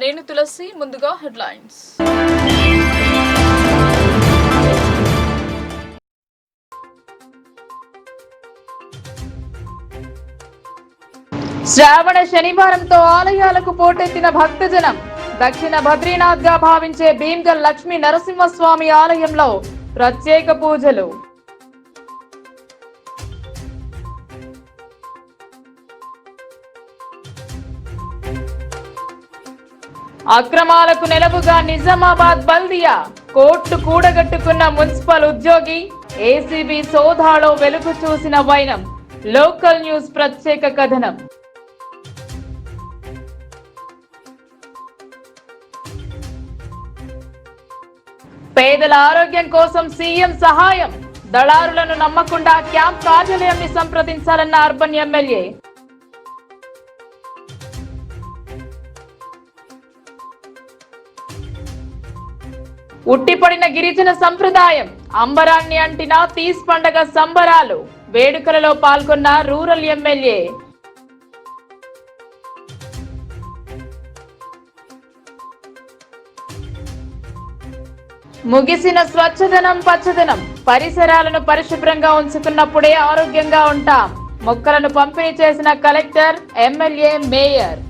నేను తులసి. ముందుగా హెడ్లైన్స్. శ్రావణ శనివారంతో ఆలయాలకు పోటెత్తిన భక్తజనం. దక్షిణ బద్రీనాథ్ గా భావించే భీమ్గల్ లక్ష్మీ నరసింహస్వామి ఆలయంలో ప్రత్యేక పూజలు. అక్రమాలకు నెలవుగా నిజామాబాద్ బల్దియా. కోట్లు కూడగట్టుకున్న మున్సిపల్ ఉద్యోగి. ఏసీబీ సోదాలో వెలుగు చూసిన వైనం. లోకల్ న్యూస్ ప్రత్యేక కథనం. పేదల ఆరోగ్యం కోసం సీఎం సహాయం. దళారులను నమ్మకుండా క్యాంప్ కార్యాలయాన్ని సంప్రదించాలన్న అర్బన్ ఎమ్మెల్యే. ఉట్టిపడిన గిరిజన సంప్రదాయం. అంబరాన్ని అంటిన తీస్ పండగ సంబరాలు. వేడుకలలో పాల్గొన్న రూరల్ ఎమ్మెల్యే. ముగిసిన స్వచ్ఛదనం పచ్చదనం. పరిసరాలను పరిశుభ్రంగా ఉంచుకున్నప్పుడే ఆరోగ్యంగా ఉంటాం. మొక్కలను పంపిణీ చేసిన కలెక్టర్, ఎమ్మెల్యే, మేయర్.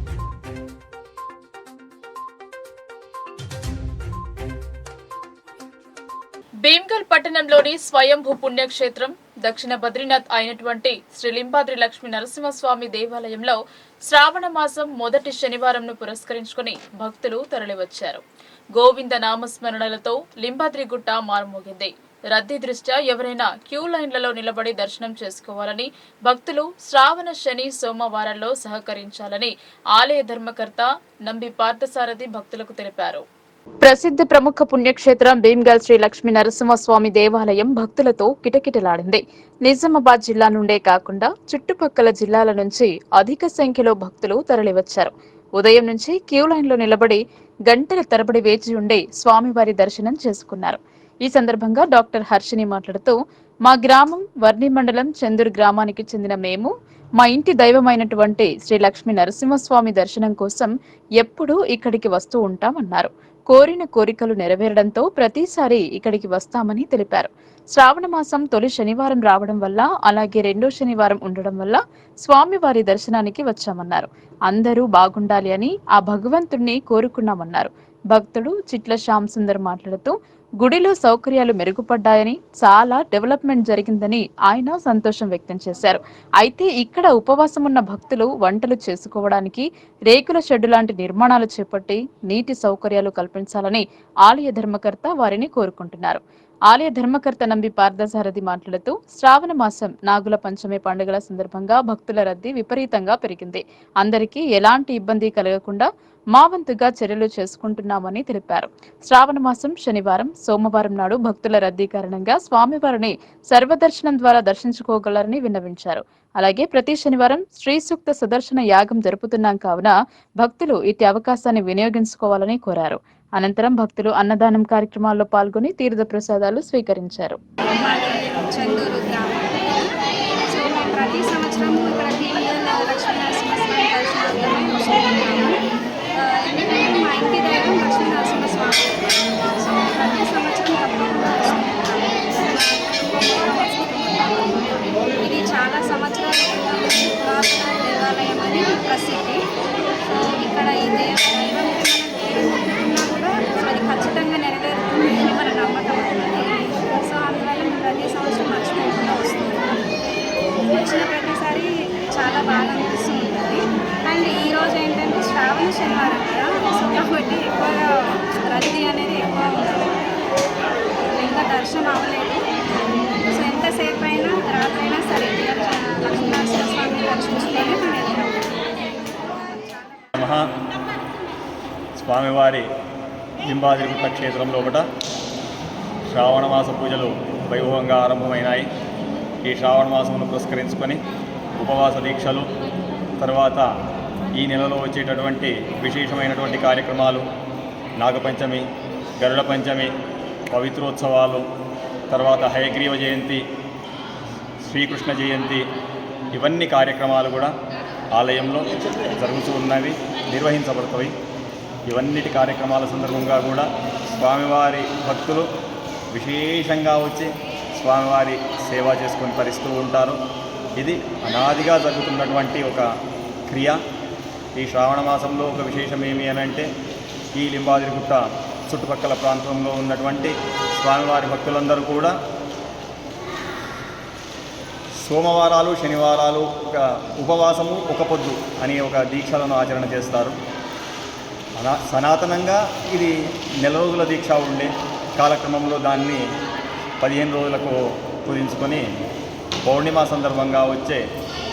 భీమ్గల్ పట్టణంలోని స్వయంభూ పుణ్యక్షేత్రం దక్షిణ బద్రీనాథ్ అయినటువంటి శ్రీ లింబాద్రి లక్ష్మీ నరసింహస్వామి దేవాలయంలో శ్రావణ మాసం మొదటి శనివారంను పురస్కరించుకుని భక్తులు తరలివచ్చారు. గోవింద నామస్మరణలతో లింబాద్రి గుట్ట మారుమోగింది. రద్దీ దృష్ట్యా ఎవరైనా క్యూ లైన్లలో నిలబడి దర్శనం చేసుకోవాలని, భక్తులు శ్రావణ శని సోమవారాల్లో సహకరించాలని ఆలయ ధర్మకర్త నంబి పార్థసారథి భక్తులకు తెలిపారు. ప్రసిద్ధ ప్రముఖ పుణ్యక్షేత్రం భీమ్గల్ శ్రీ లక్ష్మీ నరసింహస్వామి దేవాలయం భక్తులతో కిటకిటలాడింది. నిజామాబాద్ జిల్లా నుండే కాకుండా చుట్టుపక్కల జిల్లాల నుంచి అధిక సంఖ్యలో భక్తులు తరలివచ్చారు. ఉదయం నుంచి క్యూ లైన్లో నిలబడి గంటల తరబడి వేచి ఉండి స్వామివారి దర్శనం చేసుకున్నారు. ఈ సందర్భంగా డాక్టర్ హర్షిని మాట్లాడుతూ, మా గ్రామం వర్ణి మండలం చందూరు గ్రామానికి చెందిన మేము మా ఇంటి దైవమైనటువంటి శ్రీ లక్ష్మీ నరసింహస్వామి దర్శనం కోసం ఎప్పుడూ ఇక్కడికి వస్తూ ఉంటామన్నారు. కోరిన కోరికలు నెరవేరడంతో ప్రతిసారి ఇక్కడికి వస్తామని తెలిపారు. శ్రావణ మాసం తొలి శనివారం రావడం వల్ల, అలాగే రెండో శనివారం ఉండడం వల్ల స్వామివారి దర్శనానికి వచ్చామన్నారు. అందరూ బాగుండాలి అని ఆ భగవంతుణ్ణి కోరుకున్నామన్నారు. భక్తుడు చిట్ల శ్యామ్ సుందర్ మాట్లాడుతూ, గుడిలో సౌకర్యాలు మెరుగుపడ్డాయని, చాలా డెవలప్మెంట్ జరిగిందని ఆయన సంతోషం వ్యక్తం చేశారు. అయితే ఇక్కడ ఉపవాసం ఉన్న భక్తులు వంటలు చేసుకోవడానికి రేకుల షెడ్డు లాంటి నిర్మాణాలు చేపట్టి నీటి సౌకర్యాలు కల్పించాలని ఆలయ ధర్మకర్త వారిని కోరుకుంటున్నారు. ఆలయ ధర్మకర్త నంబి పార్థసారథి మాట్లాడుతూ, శ్రావణ మాసం నాగుల పంచమి పండుగల సందర్భంగా భక్తుల రద్దీ విపరీతంగా పెరిగింది. అందరికీ ఎలాంటి ఇబ్బంది కలగకుండా మా వంతుగా చర్యలు చేసుకుంటున్నామని తెలిపారు. శ్రావణ మాసం శనివారం, సోమవారం నాడు భక్తుల రద్దీ కారణంగా స్వామివారిని సర్వదర్శనం ద్వారా దర్శించుకోగలరని విన్నవించారు. అలాగే ప్రతి శనివారం శ్రీ సూక్త సుదర్శన యాగం జరుపుతున్నాం కావున భక్తులు ఇట్టి అవకాశాన్ని వినియోగించుకోవాలని కోరారు. అనంతరం భక్తులు అన్నదానం కార్యక్రమాల్లో పాల్గొని తీర్థ ప్రసాదాలు స్వీకరించారు. ఇది చాలా సంవత్సరాల పురాతన దేవాలయం అని ప్రసిద్ధి. సో ఇక్కడ ఈ దైవం కూడా అది ఖచ్చితంగా నెరవేరుతుంది అని మన నమ్మకం ఉంటుంది. సో అందువల్ల మేము ప్రతి సంవత్సరం మర్చిపోకుండా వస్తున్నాం. వచ్చిన ప్రతిసారి చాలా బాగా అనిపిస్తూ ఉంటుంది. అండ్ ఈరోజు ఏంటంటే శ్రావణ శనివారం కదా, సో కాబట్టి ఎక్కువగా రద్దీ అనేది ఎక్కువ ఉంటుంది. ఇంకా దర్శనం అవ్వలేదు. సో ఎంతసేపు అయినా రాత్రైనా సరే లక్ష్మీనరసింహస్వామిని దర్శించుకొని స్వామివారి లింబాద్రి గుట్ట క్షేత్రంలో కూడా శ్రావణ మాస పూజలు వైభవంగా ఆరంభమైనాయి. ఈ శ్రావణ మాసమును పురస్కరించుకొని ఉపవాస దీక్షలు, తర్వాత ఈ నెలలో వచ్చేటటువంటి విశేషమైనటువంటి కార్యక్రమాలు, నాగపంచమి, గరుడ పంచమి, పవిత్రోత్సవాలు, తర్వాత హయగ్రీవ జయంతి, శ్రీకృష్ణ జయంతి, ఇవన్నీ కార్యక్రమాలు కూడా ఆలయంలో జరుగుతూ ఉన్నవి, నిర్వహించబడతాయి. ఇవన్నిటి కార్యక్రమాల సందర్భంగా కూడా స్వామివారి భక్తులు విశేషంగా వచ్చి స్వామివారి సేవ చేసుకొని తరిస్తూ ఉంటారు. ఇది అనాదిగా జరుగుతున్నటువంటి ఒక క్రియ. ఈ శ్రావణ మాసంలో ఒక విశేషం ఏమి అని అంటే ఈ లింబాద్రిగుట్ట చుట్టుపక్కల ప్రాంతంలో ఉన్నటువంటి స్వామివారి భక్తులందరూ కూడా సోమవారాలు శనివారాలు ఒక ఉపవాసము ఒక పొద్దు అనే ఒక దీక్షలను ఆచరణ చేస్తారు. సనాతనంగా ఇది నెల రోజుల దీక్ష ఉండే కాలక్రమంలో దాన్ని 15 రోజులకు కుదించుకొని పౌర్ణిమ సందర్భంగా వచ్చే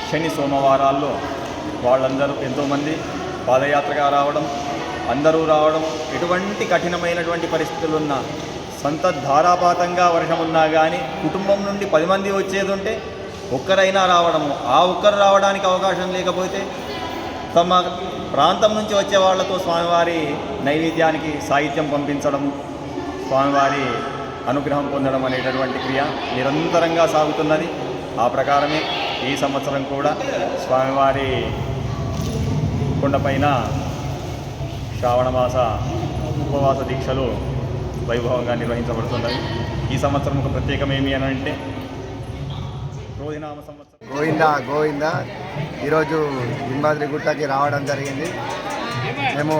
శని సోమవారాల్లో వాళ్ళందరూ ఎంతోమంది పాదయాత్రగా రావడం, అందరూ రావడం, ఎటువంటి కఠినమైనటువంటి పరిస్థితులు ఉన్నా సంతధారాపాతంగా వర్షం ఉన్నా కానీ కుటుంబం నుండి 10 మంది వచ్చేది ఉంటే ఒక్కరైనా రావడము, ఆ ఒక్కరు రావడానికి అవకాశం లేకపోతే తమ ప్రాంతం నుంచి వచ్చే వాళ్లతో స్వామివారి నైవేద్యానికి సాహిత్యం పంపించడము, స్వామివారి అనుగ్రహం పొందడం అనేటటువంటి క్రియ నిరంతరంగా సాగుతున్నది. ఆ ప్రకారమే ఈ సంవత్సరం కూడా స్వామివారి కొండపైన శ్రావణమాస ఉపవాస దీక్షలు వైభవంగా నిర్వహించబడుతున్నది. ఈ సంవత్సరం ఒక ప్రత్యేకం ఏమి అని అంటే క్రోధినామ సంవత్సరం. గోవిందా ఈరోజు లింబాద్రిగుట్టకి రావడం జరిగింది. మేము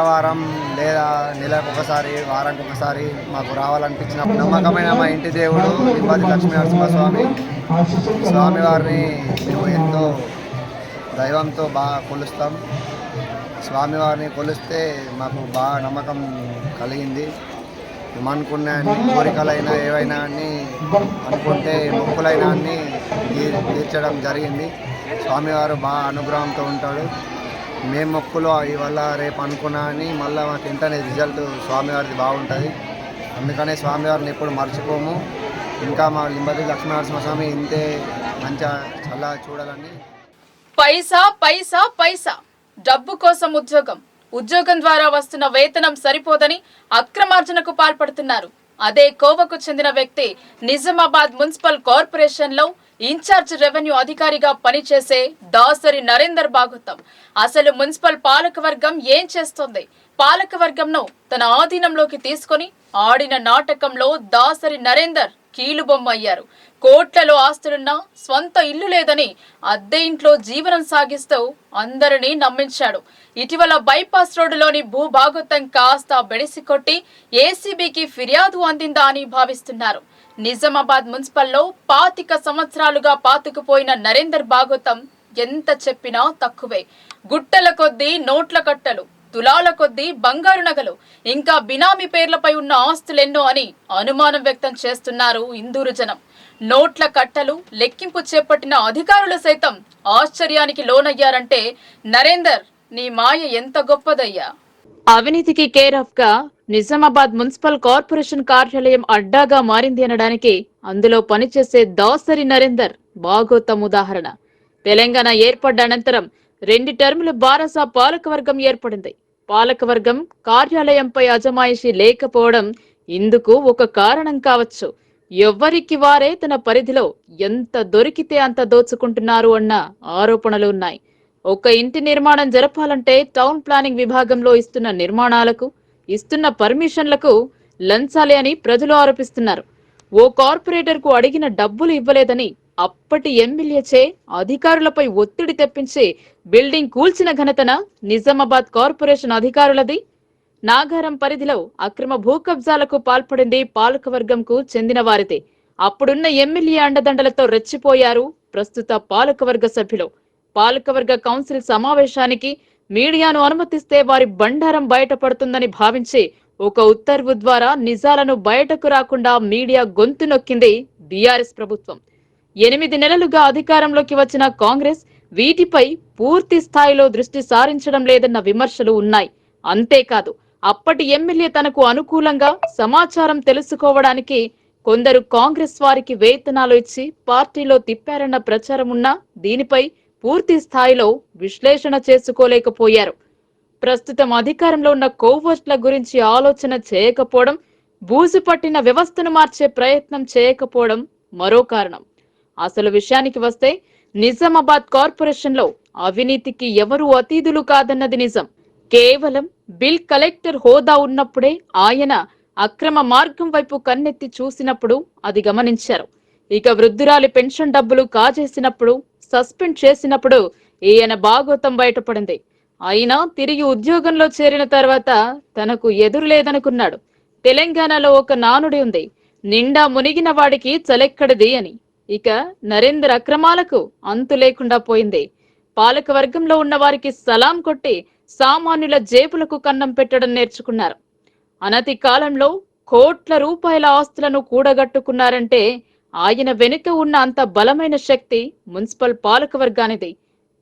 వారం లేదా నెలకు ఒకసారి, వారానికి ఒకసారి మాకు రావాలనిపించిన నమ్మకమైన మా ఇంటి దేవుడు లింబాద్రి లక్ష్మీ నరసింహస్వామి స్వామివారిని మేము ఎంతో దైవంతో బాగా కొలుస్తాం. స్వామివారిని కొలిస్తే మాకు బాగా నమ్మకం కలిగింది. మేము అనుకున్న కోరికలైనా ఏవైనా అన్నీ అనుకుంటే మొక్కులైనా అన్నీ తీర్చడం జరిగింది. స్వామివారు బాగా అనుగ్రహంతో ఉంటాడు. మేము మొక్కులు ఇవల్ల రేపు అనుకున్నా అని మళ్ళీ మాకు వెంటనే రిజల్ట్ స్వామివారిది బాగుంటుంది. అందుకనే స్వామివారిని ఎప్పుడు మర్చిపోము. ఇంకా మా లింబాద్రి లక్ష్మీనరసింహస్వామి ఇంతే మంచిగా చల్ల చూడాలని. పైసా పైసా పైసా, డబ్బు కోసం ఉద్యోగం ద్వారా వస్తున్న వేతనం సరిపోదని అక్రమార్జనకు పాల్పడుతున్నారు. అదే కోవకు చెందిన వ్యక్తి నిజామాబాద్ మున్సిపల్ కార్పొరేషన్ లో ఇన్ఛార్జ్ రెవెన్యూ అధికారిగా పనిచేసే దాసరి నరేందర్ భాగవతం. అసలు మున్సిపల్ పాలకవర్గం ఏం చేస్తోంది? పాలకవర్గంను తన ఆధీనంలోకి తీసుకుని ఆడిన నాటకంలో దాసరి నరేందర్ కీలుబొమ్మ అయ్యారు. కోట్లలో ఆస్తులున్నా స్వంత ఇల్లు లేదని అద్దె ఇంట్లో జీవనం సాగిస్తూ అందరినీ నమ్మించాడు. ఇటీవల బైపాస్ రోడ్డులోని భూభాగోతం కాస్త బెడిసి కొట్టి ఏసీబీకి ఫిర్యాదు అందిందా అని భావిస్తున్నారు. నిజామాబాద్ మున్సిపల్లో 25 సంవత్సరాలుగా పాతుకుపోయిన నరేందర్ భాగవతం ఎంత చెప్పినా తక్కువే. గుట్టల కొద్దీ నోట్ల కట్టలు, తులాల కొద్దీ బంగారు నగలు, ఇంకా బినామీ పేర్లపై ఉన్న ఆస్తులెన్నో అని అనుమానం వ్యక్తం చేస్తున్నారు ఇందూరు జనం. నోట్ల కట్టలు లెక్కింపు చేపట్టిన అధికారులు సైతం ఆశ్చర్యానికి లోనయ్యారంటే నరేందర్ నీ మాయ ఎంత గొప్పదయ్యా. అవినీతికి కేర్ ఆఫ్ గా నిజామాబాద్ మున్సిపల్ కార్పొరేషన్ కార్యాలయం అడ్డాగా మారింది అనడానికి అందులో పనిచేసే దాసరి నరేందర్ భాగోతం ఉదాహరణ. తెలంగాణ ఏర్పడ్డ అనంతరం 2 టర్ముల బారస పాలకవర్గం ఏర్పడింది. పాలకవర్గం కార్యాలయంపై అజమాయిషీ లేకపోవడం ఇందుకు ఒక కారణం కావచ్చు. ఎవ్వరికి వారే తన పరిధిలో ఎంత దొరికితే అంత దోచుకుంటున్నారు అన్న ఆరోపణలు ఉన్నాయి. ఒక ఇంటి నిర్మాణం జరపాలంటే టౌన్ ప్లానింగ్ విభాగంలో ఇస్తున్న నిర్మాణాలకు, ఇస్తున్న పర్మిషన్లకు లంచాలే అని ప్రజలు ఆరోపిస్తున్నారు. ఓ కార్పొరేటర్ కు అడిగిన డబ్బులు ఇవ్వలేదని అప్పటి ఎమ్మెల్యేచే అధికారులపై ఒత్తిడి తెప్పించి బిల్డింగ్ కూల్చిన ఘనతన నిజామాబాద్ కార్పొరేషన్ అధికారులది. నాగారం పరిధిలో అక్రమ భూ కబ్జాలకు పాల్పడింది పాలకవర్గంకు చెందిన వారిదే. అప్పుడున్న ఎమ్మెల్యే అండదండలతో రెచ్చిపోయారు ప్రస్తుత పాలకవర్గ సభ్యులు. పాలకవర్గ కౌన్సిల్ సమావేశానికి మీడియాను అనుమతిస్తే వారి బండారం బయటపడుతుందని భావించి ఒక ఉత్తర్వు ద్వారా నిజాలను బయటకు రాకుండా మీడియా గొంతు నొక్కింది బీఆర్ఎస్ ప్రభుత్వం. 8 నెలలుగా అధికారంలోకి వచ్చిన కాంగ్రెస్ వీటిపై పూర్తి స్థాయిలో దృష్టి సారించడం లేదన్న విమర్శలు ఉన్నాయి. అంతేకాదు, అప్పటి ఎమ్మెల్యే తనకు అనుకూలంగా సమాచారం తెలుసుకోవడానికి కొందరు కాంగ్రెస్ వారికి వేతనాలు ఇచ్చి పార్టీలో తిప్పారన్న ప్రచారం ఉన్నా దీనిపై పూర్తి స్థాయిలో విశ్లేషణ చేసుకోలేకపోయారు. ప్రస్తుతం అధికారంలో ఉన్న కోవర్ట్ల గురించి ఆలోచన చేయకపోవడం, బూజు పట్టిన వ్యవస్థను మార్చే ప్రయత్నం చేయకపోవడం మరో కారణం. అసలు విషయానికి వస్తే నిజామాబాద్ కార్పొరేషన్ లో అవినీతికి ఎవరూ అతీతులు కాదన్నది నిజం. కేవలం బిల్ కలెక్టర్ హోదా ఉన్నప్పుడే ఆయన అక్రమ మార్గం వైపు కన్నెత్తి చూసినప్పుడు అది గమనించారు. ఇక వృద్ధురాలి పెన్షన్ డబ్బులు కాజేసినప్పుడు, సస్పెండ్ చేసినప్పుడు ఈయన భాగోతం బయటపడింది. అయినా తిరిగి ఉద్యోగంలో చేరిన తర్వాత తనకు ఎదురు లేదనుకున్నాడు. తెలంగాణలో ఒక నానుడి ఉంది, నిండా మునిగిన వాడికి చలెక్కడిది అని. ఇక నరేందర్ అక్రమాలకు అంతు లేకుండా పోయింది. పాలక వర్గంలో ఉన్న వారికి సలాం కొట్టి సామాన్యుల జేబులకు కన్నం పెట్టడం నేర్చుకున్నారు. అనతి కాలంలో కోట్ల రూపాయల ఆస్తులను కూడగట్టుకున్నారంటే ఆయన వెనుక ఉన్న అంత బలమైన శక్తి మున్సిపల్ పాలకవర్గానిది.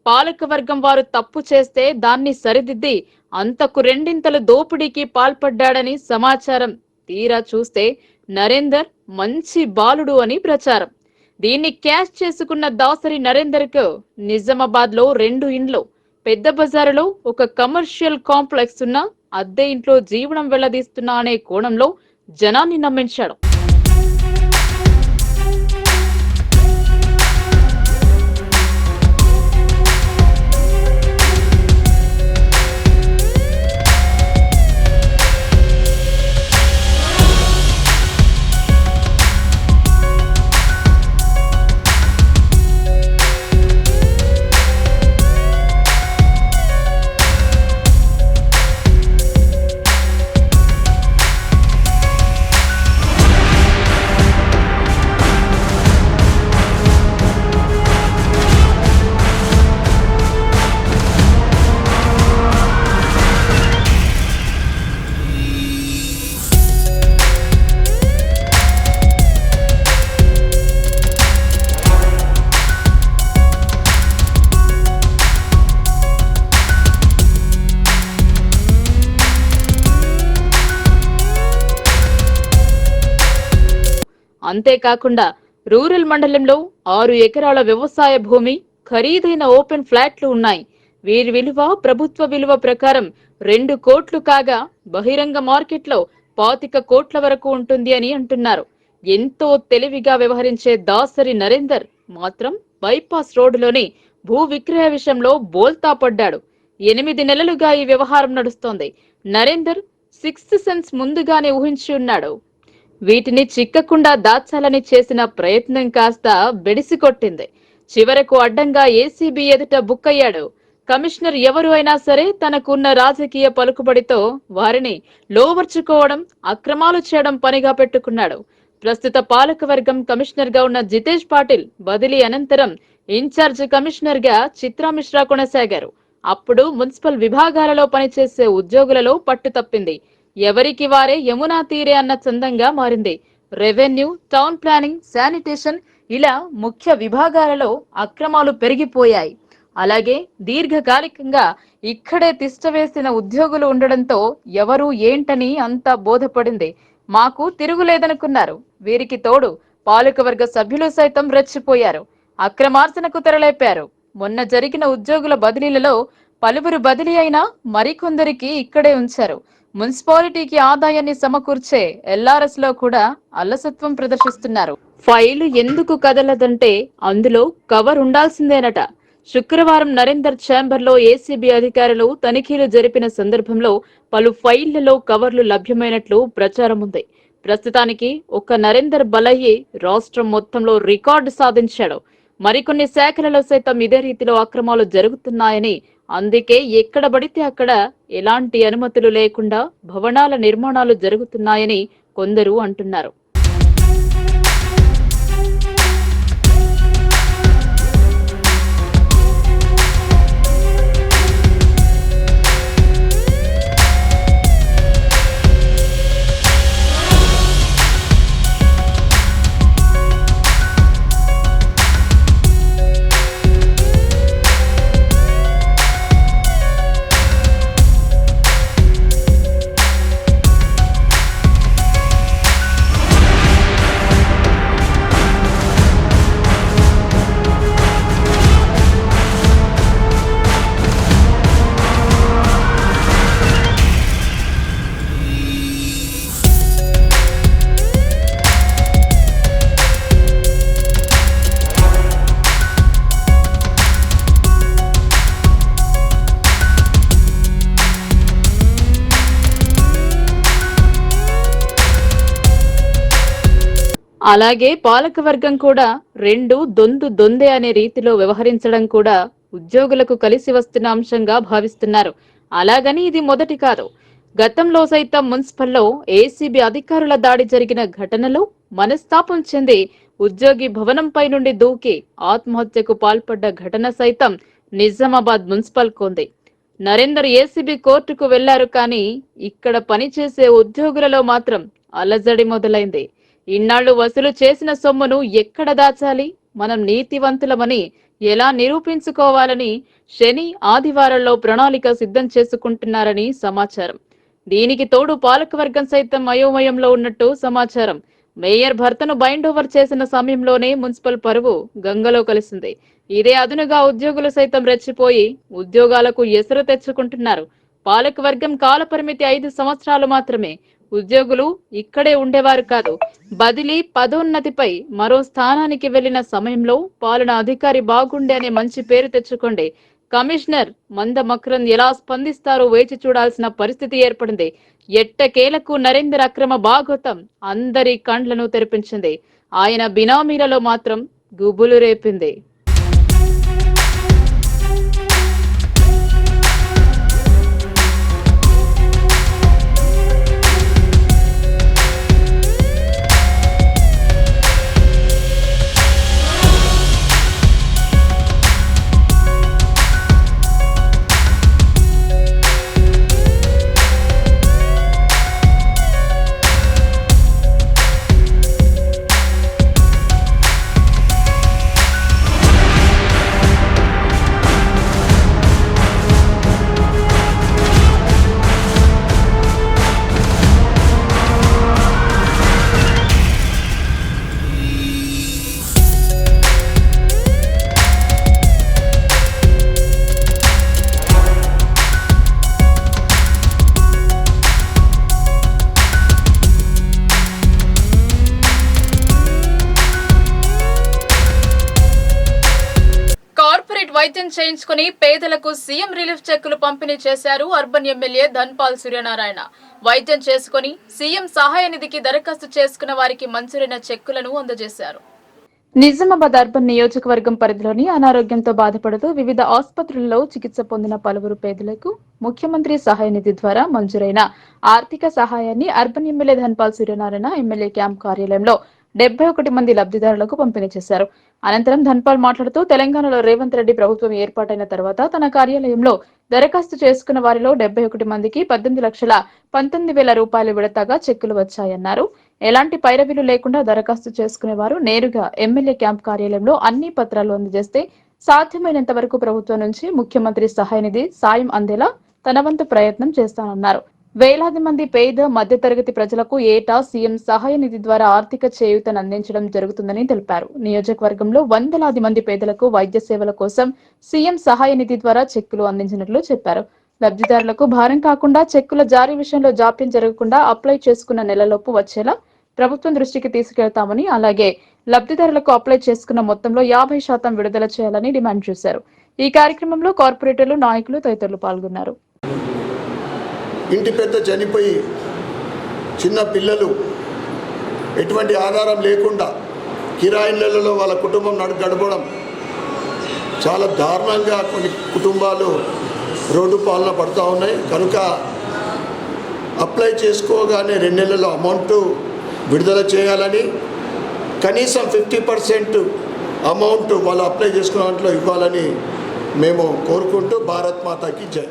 పాలకవర్గం వారు తప్పు చేస్తే దాన్ని సరిదిద్ది అంతకు రెండింతలు దోపిడీకి పాల్పడ్డాడని సమాచారం. తీరా చూస్తే నరేందర్ మంచి బాలుడు అని ప్రచారం. దీన్ని క్యాష్ చేసుకున్న దాసరి నరేందర్ కు నిజామాబాద్ లో 2 ఇండ్లు, పెద్ద బజారులో ఒక కమర్షియల్ కాంప్లెక్స్ ఉన్న అద్దె ఇంట్లో జీవనం వెళ్లదీస్తున్నా అనే కోణంలో జనాన్ని నమ్మించాడు. అంతేకాకుండా రూరల్ మండలంలో 6 ఎకరాల వ్యవసాయ భూమి, ఖరీదైన ఓపెన్ ఫ్లాట్లు ఉన్నాయి. వీరి విలువ ప్రభుత్వ విలువ ప్రకారం 2 కోట్లు కాగా బహిరంగ మార్కెట్లో 25 కోట్ల వరకు ఉంటుంది అని అంటున్నారు. ఎంతో తెలివిగా వ్యవహరించే దాసరి నరేందర్ మాత్రం బైపాస్ రోడ్డులోని భూ విక్రయ విషయంలో బోల్తా పడ్డాడు. 8 నెలలుగా ఈ వ్యవహారం నడుస్తోంది. నరేందర్ 6th సెన్స్ ముందుగానే ఊహించి ఉన్నాడు. వీటిని చిక్కకుండా దాచాలని చేసిన ప్రయత్నం కాస్త బెడిసికొట్టింది. చివరకు అడ్డంగా ఏసీబీ ఎదుట బుక్కయ్యాడు. కమిషనర్ ఎవరు అయినా సరే తనకున్న రాజకీయ పలుకుబడితో వారిని లోవర్చుకోవడం, అక్రమాలు చేయడం పనిగా పెట్టుకున్నాడు. ప్రస్తుత పాలకవర్గం కమిషనర్ గా ఉన్న జితేష్ పాటిల్ బదిలీ అనంతరం ఇన్ఛార్జ్ కమిషనర్ గా చిత్రా మిశ్రా కొనసాగారు. అప్పుడు మున్సిపల్ విభాగాలలో పనిచేసే ఉద్యోగులలో పట్టు తప్పింది. ఎవరికి వారే యమునా తీరే అన్న చందంగా మారింది. రెవెన్యూ, టౌన్ ప్లానింగ్, శానిటేషన్ ఇలా ముఖ్య విభాగాలలో అక్రమాలు పెరిగిపోయాయి. అలాగే దీర్ఘకాలికంగా ఇక్కడే తిష్టవేసిన ఉద్యోగులు ఉండడంతో ఎవరు ఏంటని అంతా బోధపడింది. మాకు తిరుగులేదనుకున్నారు. వీరికి తోడు పాలకవర్గ సభ్యులు సైతం రెచ్చిపోయారు. అక్రమార్జనకు తెరలేపారు. మొన్న జరిగిన ఉద్యోగుల బదిలీలలో పలువురు బదిలీ అయినా మరికొందరికి ఇక్కడే ఉంచారు. మున్సిపాలిటీకి ఆదాయాన్ని సమకూర్చే ఎల్ఆర్ఎస్ లో కూడా అలసత్వం ప్రదర్శిస్తున్నారు. ఫైలు ఎందుకు కదలదంటే అందులో కవర్ ఉండాల్సిందేనట. శుక్రవారం నరేందర్ ఛాంబర్ లో ఏసీబీ అధికారులు తనిఖీలు జరిపిన సందర్భంలో పలు ఫైళ్లలో కవర్లు లభ్యమైనట్లు ప్రచారం ఉంది. ప్రస్తుతానికి ఒక్క నరేందర్ బలయ్యి రాష్ట్రం మొత్తంలో రికార్డు సాధించాడు. మరికొన్ని శాఖలలో సైతం ఇదే రీతిలో అక్రమాలు జరుగుతున్నాయని, అందుకే ఎక్కడ పడితే అక్కడ ఎలాంటి అనుమతులు లేకుండా భవనాల నిర్మాణాలు జరుగుతున్నాయని కొందరు అంటున్నారు. అలాగే పాలకవర్గం కూడా రెండు దొందే అనే రీతిలో వ్యవహరించడం కూడా ఉద్యోగులకు కలిసి వస్తున్న అంశంగా భావిస్తున్నారు. అలాగని ఇది మొదటి కాదు. గతంలో సైతం మున్సిపల్లో ఏసీబీ అధికారుల దాడి జరిగిన ఘటనలో మనస్తాపం చెంది ఉద్యోగి భవనంపై నుండి దూకి ఆత్మహత్యకు పాల్పడ్డ ఘటన సైతం నిజామాబాద్ మున్సిపల్ కొంది. నరేందర్ ఏసీబీ కోర్టుకు వెళ్లారు, కానీ ఇక్కడ పనిచేసే ఉద్యోగులలో మాత్రం అలజడి మొదలైంది. ఇన్నాళ్లు వసూలు చేసిన సొమ్మును ఎక్కడ దాచాలి, మనం నీతివంతులమని ఎలా నిరూపించుకోవాలని శని ఆదివారాల్లో ప్రణాళిక సిద్ధం చేసుకుంటున్నారని సమాచారం. దీనికి తోడు పాలకవర్గం సైతం అయోమయంలో ఉన్నట్టు సమాచారం. మేయర్ భర్తను బైండ్ ఓవర్ చేసిన సమయంలోనే మున్సిపల్ పరువు గంగలో కలిసింది. ఇదే అదునుగా ఉద్యోగులు సైతం రెచ్చిపోయి ఉద్యోగాలకు ఎసరు తెచ్చుకుంటున్నారు. పాలకవర్గం కాలపరిమితి 5 సంవత్సరాలు మాత్రమే. ఉద్యోగులు ఇక్కడే ఉండేవారు కాదు. బదిలీ పదోన్నతిపై మరో స్థానానికి వెళ్లిన సమయంలో పాలనా అధికారి బాగుండే అనే మంచి పేరు తెచ్చుకోండి. కమిషనర్ మంద మక్రన్ ఎలా స్పందిస్తారో వేచి చూడాల్సిన పరిస్థితి ఏర్పడింది. ఎట్టకేలకు నరేందర్ అక్రమ భాగోతం అందరి కండ్లను తెరిపించింది. ఆయన బినామీలలో మాత్రం గుబులు రేపింది. వైద్యం చేయించుకుని పేదలకు సీఎం రిలీఫ్ చెక్కులు పంపిణీ చేశారు అర్బన్ ఎమ్మెల్యే ధన్పాల్ సూర్యనారాయణ. వైద్యం చేసుకుని సీఎం సహాయ నిధికి దరఖాస్తు చేసుకున్న వారికి మంజూరైన చెక్కులను అందజేశారు. నిజామాబాద్ అర్బన్ నియోజకవర్గం పరిధిలోని అనారోగ్యంతో బాధపడుతూ వివిధ ఆసుపత్రుల్లో చికిత్స పొందిన పలువురు పేదలకు ముఖ్యమంత్రి సహాయ నిధి ద్వారా మంజూరైన ఆర్థిక సహాయాన్ని urban MLA Dhanpal Suryanarayana MLA camp కార్యాలయంలో 71 మంది లబ్ధిదారులకు పంపిణీ చేశారు. అనంతరం ధన్పాల్ మాట్లాడుతూ తెలంగాణలో రేవంత్ రెడ్డి ప్రభుత్వం ఏర్పాటైన తర్వాత తన కార్యాలయంలో దరఖాస్తు చేసుకున్న వారిలో 71 మందికి 18,19,000 రూపాయలు విడతగా చెక్కులు వచ్చాయన్నారు. ఎలాంటి పైరవీలు లేకుండా దరఖాస్తు చేసుకునేవారు నేరుగా ఎమ్మెల్యే క్యాంప్ కార్యాలయంలో అన్ని పత్రాలు అందజేస్తే సాధ్యమైనంత వరకు ప్రభుత్వం నుంచి ముఖ్యమంత్రి సహాయ నిధి సాయం అందేలా తన వంతు ప్రయత్నం చేస్తానన్నారు. వేలాది మంది పేద మధ్యతరగతి ప్రజలకు ఏటా సీఎం సహాయ నిధి ద్వారా ఆర్థిక చేయూతను అందించడం జరుగుతుందని తెలిపారు. నియోజకవర్గంలో వందలాది మంది పేదలకు వైద్య సేవల కోసం సీఎం సహాయ నిధి ద్వారా చెక్కులు అందించినట్లు చెప్పారు. లబ్ధిదారులకు భారం కాకుండా చెక్కుల జారీ విషయంలో జాప్యం జరగకుండా అప్లై చేసుకున్న నెలలోపు వచ్చేలా ప్రభుత్వం దృష్టికి తీసుకెళ్తామని, అలాగే లబ్ధిదారులకు అప్లై చేసుకున్న మొత్తంలో 50% విడుదల చేయాలని డిమాండ్ చేశారు. ఈ కార్యక్రమంలో కార్పొరేటర్లు, నాయకులు తదితరులు పాల్గొన్నారు. ఇంటి పెద్ద చనిపోయి చిన్న పిల్లలు ఎటువంటి ఆధారం లేకుండా కిరాయిలలో వాళ్ళ కుటుంబం గడపడం చాలా దారుణంగా కొన్ని కుటుంబాలు రోడ్డు పాలన పడుతూ ఉన్నాయి. కనుక అప్లై చేసుకోగానే 2 నెలల అమౌంట్ విడుదల చేయాలని, కనీసం 50% అమౌంట్ వాళ్ళు అప్లై చేసుకున్న దాంట్లో ఇవ్వాలని మేము కోరుకుంటూ భారత్ మాతాకి జై.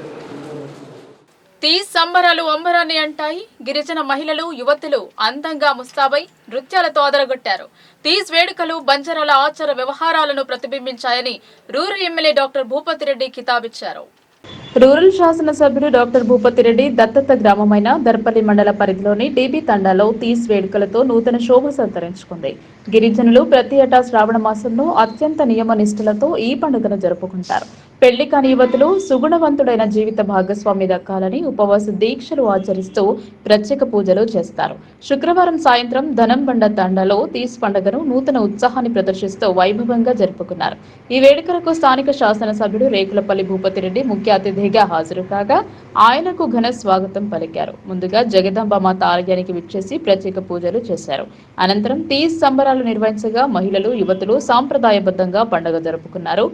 తీజ్ సంబరాలు అంబరాన్ని అంటాయి. గిరిజన మహిళలు, యువతులు అందంగా ముస్తాబై నృత్యాలతో అదరగొట్టారు. తీజ్ వేడుకలు బంజారాల ఆచార వ్యవహారాలను ప్రతిబింబించాయని రూరల్ ఎమ్మెల్యే డాక్టర్ భూపతిరెడ్డి కితాబిచ్చారు. రూరల్ శాసనసభ్యుడు డాక్టర్ భూపతిరెడ్డి దత్తత గ్రామమైన దర్పల్లి మండల పరిధిలోని డీబీ తండాలో తీజ్ వేడుకలతో నూతన శోభ సంతరించుకుంది. గిరిజనులు ప్రతి ఏటా శ్రావణ మాసంలో అత్యంత నియమ నిష్ఠలతో ఈ పండుగను జరుపుకుంటారు. పెళ్లి కాని యువతులు సుగుణవంతుడైన జీవిత భాగస్వామి దక్కాలని ఉపవాస దీక్షలు ఆచరిస్తూ ప్రత్యేక పూజలు చేస్తారు. శుక్రవారం సాయంత్రం ధనంబండ తండాలో తీస్ పండుగను నూతన ఉత్సాహాన్ని ప్రదర్శిస్తూ వైభవంగా జరుపుకున్నారు. ఈ వేడుకలకు స్థానిక శాసనసభ్యుడు రేకులపల్లి భూపతిరెడ్డి ముఖ్య అతిథిగా హాజరు కాగా ఆయనకు ఘన స్వాగతం పలికారు. ముందుగా జగదాంబ మాత ఆలయానికి విచ్చేసి ప్రత్యేక పూజలు చేశారు. అనంతరం తీస్ సంబరాలు నిర్వహించగా మహిళలు యువతులు సాంప్రదాయబద్ధంగా పండుగ జరుపుకున్నారు.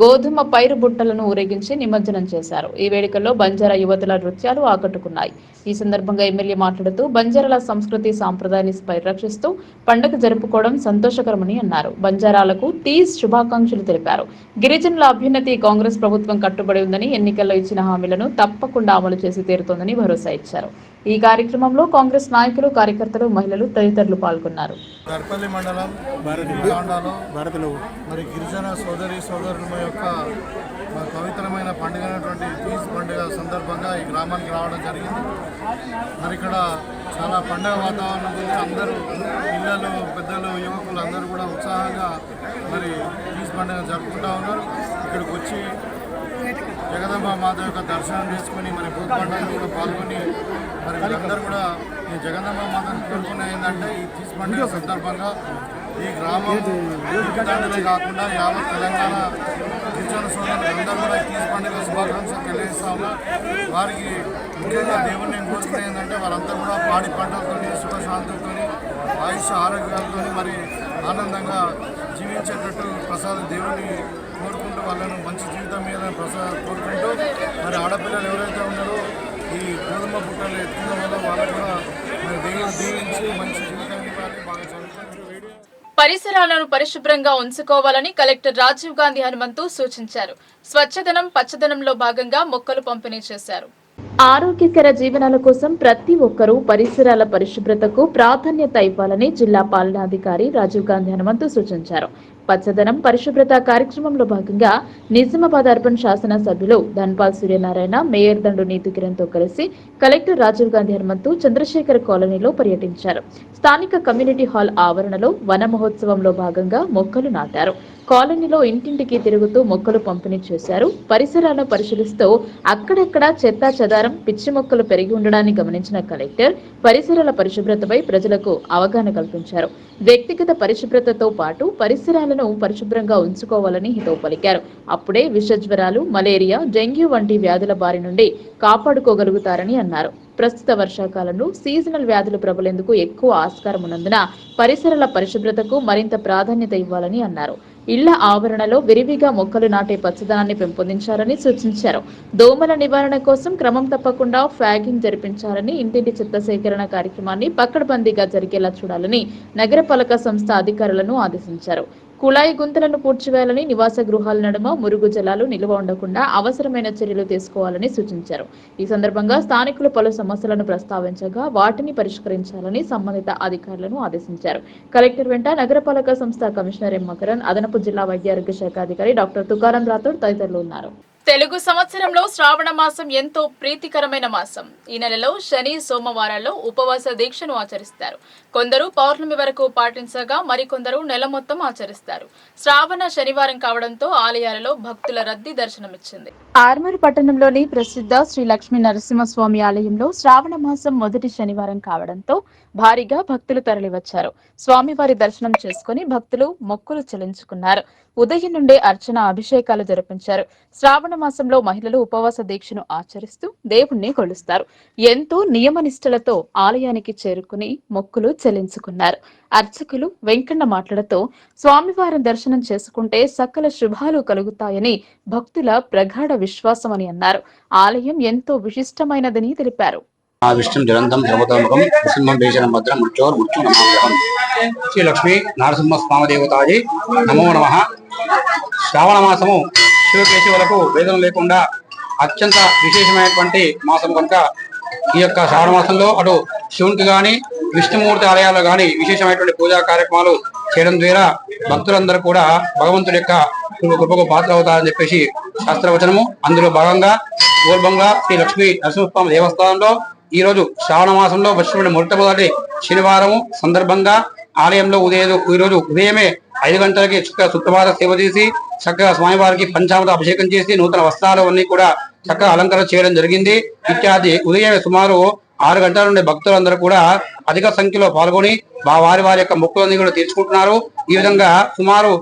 గోధుమ పైరు బుట్టలను ఊరేగించి నిమజ్జనం చేశారు. ఈ వేడుకల్లో బంజారా యువతుల నృత్యాలు ఆకట్టుకున్నాయి. ఈ సందర్భంగా ఎమ్మెల్యే మాట్లాడుతూ బంజారాల సంస్కృతి సాంప్రదాయాన్ని పరిరక్షిస్తూ పండుగ జరుపుకోవడం సంతోషకరమని అన్నారు. బంజారాలకు తీస్ శుభాకాంక్షలు తెలిపారు. గిరిజనుల అభ్యున్నతి కాంగ్రెస్ ప్రభుత్వం కట్టుబడి ఉందని, ఎన్నికల్లో ఇచ్చిన హామీలను తప్పకుండా అమలు చేసి తీరుతోందని భరోసా ఇచ్చారు. ఈ కార్యక్రమంలో కాంగ్రెస్ నాయకులు, కార్యకర్తలు, మహిళలు తదితరులు పాల్గొన్నారు. గర్పల్లి మండలం తాండాలో మరి గిరిజన సోదరుల యొక్క పవిత్రమైన పండుగ అయినటువంటి తీజ్ పండుగ సందర్భంగా ఈ గ్రామానికి రావడం జరిగింది. మరి ఇక్కడ చాలా పండుగ వాతావరణం ఉంది. అందరూ పిల్లలు, పెద్దలు, యువకులు అందరూ కూడా ఉత్సాహంగా మరి తీజ్ పండుగ జరుపుకుంటూ ఉన్నారు. ఇక్కడికి వచ్చి జగదంబ మాత యొక్క దర్శనం చేసుకుని మరి భూత పండుగలో కూడా పాల్గొని మరి వీళ్ళందరూ కూడా ఈ జగదంబ మాతను కోరుకునే ఏంటంటే ఈ తీజ్ పండుగ సందర్భంగా ఈ గ్రామం తండ్రులే కాకుండా యావత్ తెలంగాణ గిరిజన సోదరులు అందరూ కూడా ఈ తీజ్ పండుగ శుభాకాంక్షలు తెలియజేస్తా ఉన్నారు. వారికి ముఖ్యంగా దేవుడిని కోరుకునే ఏంటంటే వారంతా కూడా పాడి పంటలతో, సుఖశాంతులతో, ఆయుష్ ఆరోగ్యాలతో మరి ఆనందంగా జీవించేటట్టు ప్రసాద దేవుని కోరుకుంటూ వాళ్ళను మంచి జీవితం మీద కోరుకుంటూ మరి ఆడపిల్లలు ఎవరైతే ఉన్నారో ఈ గోధుమ బుట్టలు ఎత్తుకున్న వల్ల వాళ్ళకు కూడా మరి దేవుడు దీవించి మంచి జీవితాన్ని ఇవ్వాలి, బాగా చదువుకుంటూ. పరిసరాలను పరిశుభ్రంగా ఉంచుకోవాలని కలెక్టర్ రాజీవ్ గాంధీ హనుమంతు సూచించారు. స్వచ్ఛదనం పచ్చదనంలో భాగంగా మొక్కలు పంపిణీ చేశారు. ఆరోగ్యకర జీవనాల కోసం ప్రతి ఒక్కరూ పరిసరాల పరిశుభ్రతకు ప్రాధాన్యత ఇవ్వాలని జిల్లా పాలనాధికారి రాజీవ్ గాంధీ హనుమంతు సూచించారు. పచ్చదనం పరిశుభ్రత కార్యక్రమంలో భాగంగా నిజామాబాద్ అర్బన్ శాసన సభ్యులు ధన్పాల్ సూర్యనారాయణ, మేయర్ దండు నీతి కిరణ్ తో కలిసి కలెక్టర్ రాజీవ్ గాంధీ హనుమంతు చంద్రశేఖర్ కాలనీలో పర్యటించారు. స్థానిక కమ్యూనిటీ హాల్ ఆవరణలో వన మహోత్సవంలో భాగంగా మొక్కలు నాటారు. కాలనీలో ఇంటింటికి తిరుగుతూ మొక్కలు పంపిణీ చేశారు. పరిసరాలను పరిశీలిస్తూ అక్కడక్కడ చెత్తా చెదారం, పిచ్చి మొక్కలు పెరిగి ఉండడాన్ని గమనించిన కలెక్టర్ పరిసరాల పరిశుభ్రతపై ప్రజలకు అవగాహన కల్పించారు. వ్యక్తిగత పరిశుభ్రతతో పాటు పరిసరాలను పరిశుభ్రంగా ఉంచుకోవాలని హితవు పలికారు. అప్పుడే విషజ్వరాలు, మలేరియా, డెంగ్యూ వంటి వ్యాధుల బారి నుండి కాపాడుకోగలుగుతారని అన్నారు. ప్రస్తుత వర్షాకాలంలో సీజనల్ వ్యాధులు ప్రబలేందుకు ఎక్కువ ఆస్కారం ఉన్నందున పరిసరాల పరిశుభ్రతకు మరింత ప్రాధాన్యత ఇవ్వాలని అన్నారు. ఇళ్ల ఆవరణలో విరివిగా మొక్కలు నాటే పచ్చదనాన్ని పెంపొందించాలని సూచించారు. దోమల నివారణ కోసం క్రమం తప్పకుండా ఫ్యాగింగ్ జరిపించాలని, ఇంటింటి చెత్త సేకరణ కార్యక్రమాన్ని పకడ్బందీగా జరిగేలా చూడాలని నగరపాలక సంస్థ అధికారులను ఆదేశించారు. కుళాయి గుంతలను పూడ్చివేయాలని, నివాస గృహాల నడుమ మురుగు జలాలు నిల్వ ఉండకుండా అవసరమైన చర్యలు తీసుకోవాలని సూచించారు. ఈ సందర్భంగా స్థానికులు పలు సమస్యలను ప్రస్తావించగా వాటిని పరిష్కరించాలని సంబంధిత అధికారులను ఆదేశించారు. కలెక్టర్ వెంట నగరపాలక సంస్థ కమిషనర్ ఎం మకరన్, అదనపు జిల్లా వైద్య ఆరోగ్య శాఖ అధికారి డాక్టర్ తుకారాం రాథోడ్ తదితరులు ఉన్నారు. తెలుగు సంవత్సరంలో శ్రావణ మాసం ఎంతో ప్రీతికరమైన మాసం. ఈ నెలలో శని, సోమవారాల్లో ఉపవాస దీక్షను ఆచరిస్తారు. కొందరు పౌర్ణమి వరకు పాటించగా మరికొందరు నెల మొత్తం ఆచరిస్తారు. శ్రావణ శనివారం కావడంతో ఆలయాలలో భక్తుల రద్దీ దర్శనమిచ్చింది. ఆర్మూర్ పట్టణంలోని ప్రసిద్ధ శ్రీ లక్ష్మీ నరసింహస్వామి ఆలయంలో శ్రావణ మాసం మొదటి శనివారం కావడంతో భారీగా భక్తులు తరలివచ్చారు. స్వామివారి దర్శనం చేసుకుని భక్తులు మొక్కులు చెల్లించుకున్నారు. ఉదయం నుండే అర్చన, అభిషేకాలు జరిపించారు. శ్రావణ మాసంలో మహిళలు ఉపవాస దీక్షను ఆచరిస్తూ దేవుణ్ణి కొలుస్తారు. ఎంతో నియమనిష్టలతో ఆలయానికి చేరుకుని మొక్కులు చెల్లించుకున్నారు. అర్చకులు వెంకన్న మాట్లాడుతూ స్వామివారి దర్శనం చేసుకుంటే సకల శుభాలు కలుగుతాయని భక్తుల ప్రగాఢ విశ్వాసమని అన్నారు. ఆలయం ఎంతో విశిష్టమైనదని తెలిపారు. విష్ణు జలంతం సర్వతోముఖం నృసింహం భీషణం భద్రం మృత్యోర్ మృత్యు నమః. శ్రీ లక్ష్మీ నరసింహ స్వామి దేవతాజీ నమో నమః. శ్రావణ మాసము శివకేశవులకు భేదం లేకుండా అత్యంత విశేషమైనటువంటి మాసం కనుక ఈ యొక్క శ్రావణ మాసంలో అటు శివునికి గాని, విష్ణుమూర్తి ఆలయాల్లో గాని విశేషమైనటువంటి పూజా కార్యక్రమాలు చేయడం ద్వారా భక్తులందరూ కూడా భగవంతుడి యొక్క కృపకు పాత్ర అవుతారని చెప్పేసి శాస్త్రవచనము. అందులో భాగంగా పూర్వంగా శ్రీ లక్ష్మీ నరసింహస్వామి దేవస్థానంలో ఈరోజు శ్రావణ మాసంలో వచ్చిన మొట్టమొదటి శనివారం సందర్భంగా ఆలయంలో ఈరోజు ఉదయమే 5 గంటలకి చక్కగా సుప్రభాత సేవ చేసి చక్కగా స్వామివారికి పంచామృత అభిషేకం చేసి నూతన వస్త్రాలు అన్ని కూడా చక్కగా అలంకరణ చేయడం జరిగింది. ఇత్యాది ఉదయం సుమారు 6 గంటల నుండి భక్తులందరూ కూడా అధిక సంఖ్యలో పాల్గొని వారి యొక్క మొక్కులన్నీ కూడా తీర్చుకుంటున్నారు. ఈ విధంగా సుమారు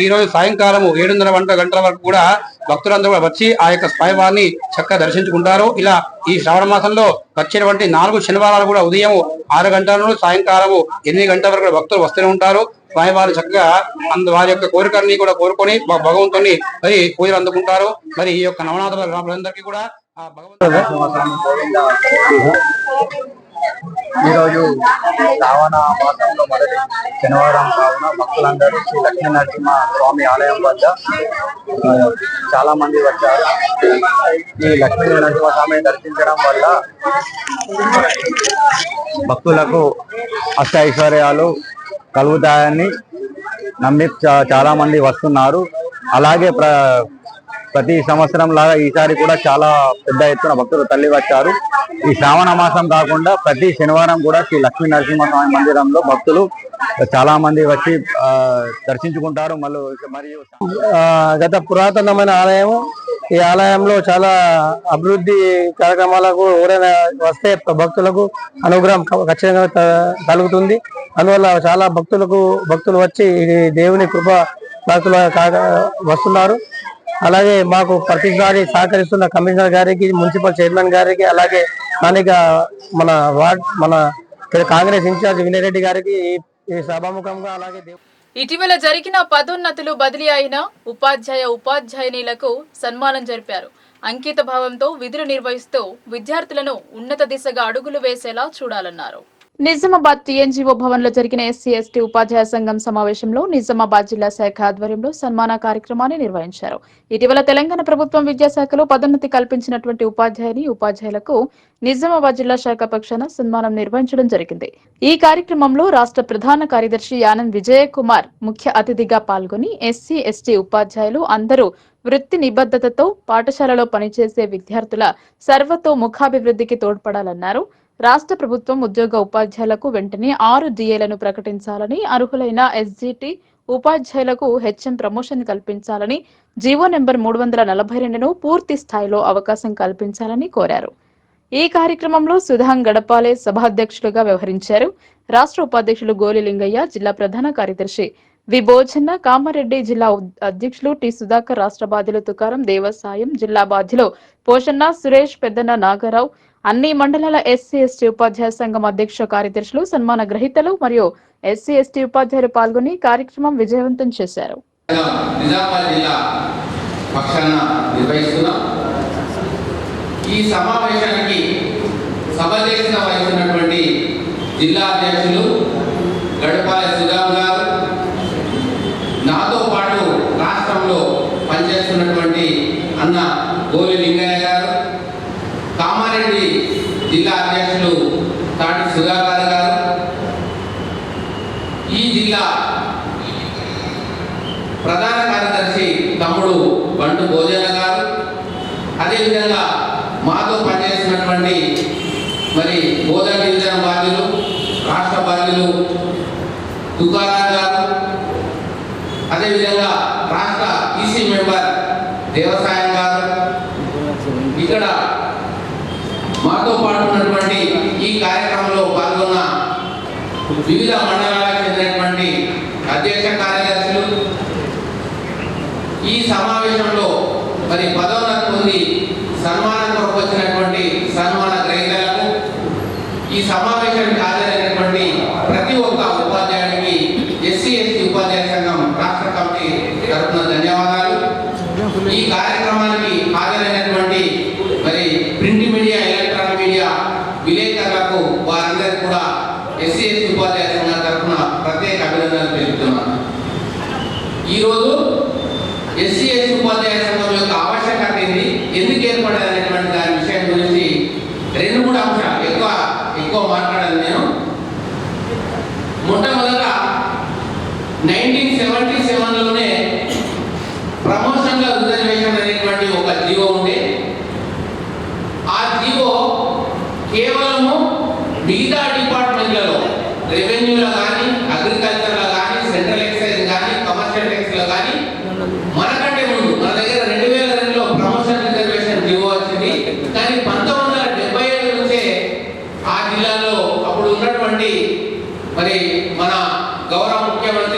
ఈ రోజు సాయంకాలం 7:30 గంటల వరకు కూడా భక్తులందరూ కూడా వచ్చి ఆ యొక్క స్వామివారిని చక్కగా దర్శించుకుంటారు. ఇలా ఈ శ్రావణ మాసంలో వచ్చినటువంటి 4 శనివారాలు కూడా ఉదయం 6 గంటల నుండి సాయంకాలం 8 గంటల వరకు భక్తులు వస్తూనే ఉంటారు. స్వామివారు చక్కగా వారి యొక్క కోరికల్ని కూడా కోరుకొని భగవంతుని మరి పూజలు అందుకుంటారు. మరి ఈ యొక్క నవనాథ గ్రామాలందరికీ కూడా ఆ ఈరోజు శ్రావణ మాసంలో మొదటి శనివారం కావున భక్తులందరూ శ్రీ లక్ష్మీ నరసింహ స్వామి ఆలయం వద్ద చాలా మంది వచ్చారు. ఈ లక్ష్మీ నరసింహ స్వామిని దర్శించడం వల్ల భక్తులకు అష్ట ఐశ్వర్యాలు కలుగుతాయని నమ్మి చాలా మంది వస్తున్నారు. అలాగే ప్రతి సంవత్సరం లాగా ఈసారి కూడా చాలా పెద్ద ఎత్తున భక్తులు తల్లి వచ్చారు. ఈ శ్రావణ మాసం కాకుండా ప్రతి శనివారం కూడా శ్రీ లక్ష్మీ నరసింహస్వామి మందిరంలో భక్తులు చాలా మంది వచ్చి దర్శించుకుంటారు. మరియు గత పురాతనమైన ఆలయం, ఈ ఆలయంలో చాలా అభివృద్ధి కార్యక్రమాలకు ఎవరైనా వస్తే భక్తులకు అనుగ్రహం ఖచ్చితంగా కలుగుతుంది. అందువల్ల చాలా భక్తులు వచ్చి దేవుని కృప భక్తులు వస్తున్నారు. అలాగే మాకు ప్రతిసారి సహకరిస్తున్న కమిషనర్ గారికి, మున్సిపల్ చైర్మన్ గారికి, అలాగే స్థానిక మన కాంగ్రెస్ ఇన్ఛార్జ్ వినయరెడ్డి గారికి ఈ సభాముఖంగా అలాగే ఇటీవల జరిగిన పదోన్నతులు బదిలీ అయిన ఉపాధ్యాయులకు సన్మానం జరిపారు. అంకిత భావంతో విధులు నిర్వహిస్తూ విద్యార్థులను ఉన్నత దిశగా అడుగులు వేసేలా చూడాలన్నారు. నిజామాబాద్ టీఎన్జీఓ భవన్ లో జరిగిన ఎస్సీ ఎస్టీ ఉపాధ్యాయ సంఘం సమావేశంలో నిజామాబాద్ జిల్లా శాఖ ఆధ్వర్యంలో సన్మాన కార్యక్రమాన్ని నిర్వహించారు. ఇటీవల తెలంగాణ ప్రభుత్వం విద్యాశాఖలో పదోన్నతి కల్పించినటువంటి ఉపాధ్యాయులకు నిజామాబాద్ జిల్లా శాఖ పక్షాన సన్మానం నిర్వహించడం జరిగింది. ఈ కార్యక్రమంలో రాష్ట్ర ప్రధాన కార్యదర్శి యానం విజయకుమార్ ముఖ్య అతిథిగా పాల్గొని ఎస్సీ ఎస్టీ ఉపాధ్యాయులు అందరూ వృత్తి నిబద్ధతతో పాఠశాలలో పనిచేసే విద్యార్థుల సర్వతోముఖాభివృద్ధికి తోడ్పడాలన్నారు. రాష్ట్ర ప్రభుత్వం ఉద్యోగ ఉపాధ్యాయులకు వెంటనే 6 డిఏలను ప్రకటించాలని, అర్హులైన ఎస్జిటి ఉపాధ్యాయులకు హెచ్ఎం ప్రమోషన్ కల్పించాలని, జీవో నెంబర్ 342ను పూర్తి స్థాయిలో అవకాశం కల్పించాలని కోరారు. ఈ కార్యక్రమంలో సుధాం గడపాలే సభాధ్యక్షులుగా వ్యవహరించారు. రాష్ట్ర ఉపాధ్యక్షులు గోలి లింగయ్య, జిల్లా ప్రధాన కార్యదర్శి వి భోజన్న, కామారెడ్డి జిల్లా అధ్యక్షులు టి సుధాకర్, రాష్ట్ర బాధ్యులు తుకారం, దేవసాయం, జిల్లా బాధ్యులు పోషన్న, సురేష్, పెద్దన్న, నాగరావు, అన్ని మండలాల ఎస్సీ ఎస్టీ ఉపాధ్యాయ సంఘం అధ్యక్ష కార్యదర్శులు, సన్మాన గ్రహీతలు మరియు ఎస్సీ ఎస్టీ ఉపాధ్యాయులు పాల్గొని కార్యక్రమం విజయవంతం చేశారు. ఈ సమావేశానికి సభాధ్యక్షత వహిస్తున్నటువంటి జిల్లా అధ్యక్షులు గడపాలె సుధాం గారు, నాతో పాటు రాష్ట్రంలో పనిచేస్తున్నటువంటి అన్న గోలి లింగయ్య గారు, కామారెడ్డి జిల్లా అధ్యక్షులు తాటి సుధాకర్ గారు, ఈ జిల్లా ప్రధాన కార్యదర్శి తమ్ముడు బంటు భోజన గారు, అదేవిధంగా మాతో పనిచేస్తున్నటువంటి మరి బోధన డివిజన్ బాధ్యులు, రాష్ట్ర బాధ్యులు తుకారాం గారు, అదేవిధంగా రాష్ట్ర ఈసీ మెంబర్ దేవసాయం గారు, ఇక్కడ మాతో పాటు ఉన్నటువంటి ఈ కార్యక్రమంలో పాల్గొన్న వివిధ మండలాలకు చెందినటువంటి అధ్యక్ష కార్యదర్శులు, ఈ సమావేశంలో మరి పదోన్నతి పొంది సన్మానం కొరకు వచ్చినటువంటి సన్మాన గ్రహీతలకు, ఈ సమావేశానికి హాజరైనటువంటి ప్రతి ఒక్క ఉపాధ్యాయుడికి ఎస్సీ ఎస్టీ ఉపాధ్యాయ సంఘం రాష్ట్ర కమిటీ తరఫున ధన్యవాదాలు. ఈ కార్యక్రమానికి హాజరైనటువంటి మరి ప్రింట్ మీడియా, ఎలక్ట్రానిక్ మీడియా విలేకరులకు వారందరికీ కూడా ఎస్సీ ఎస్టీ ఉపాధ్యాయ సంఘం తరఫున ప్రత్యేక అభినందనలు తెలుపుతున్నాను. ఈరోజు ఎస్సీ ఎస్టీ ఉపాధ్యాయ సంఘం యొక్క ఆవశ్యకత ఏంటి, ఎందుకు ఏర్పడేది అనేటువంటి దాని విషయం గురించి 2-3 అంశాలు ఎక్కువ మాట్లాడాను నేను. మొట్టమొదట 1977లోనే ప్రమోషన్ల రిజర్వేషన్ అనేటువంటి ఒక జీవో ఉండే. ఆ జీవో కేవలం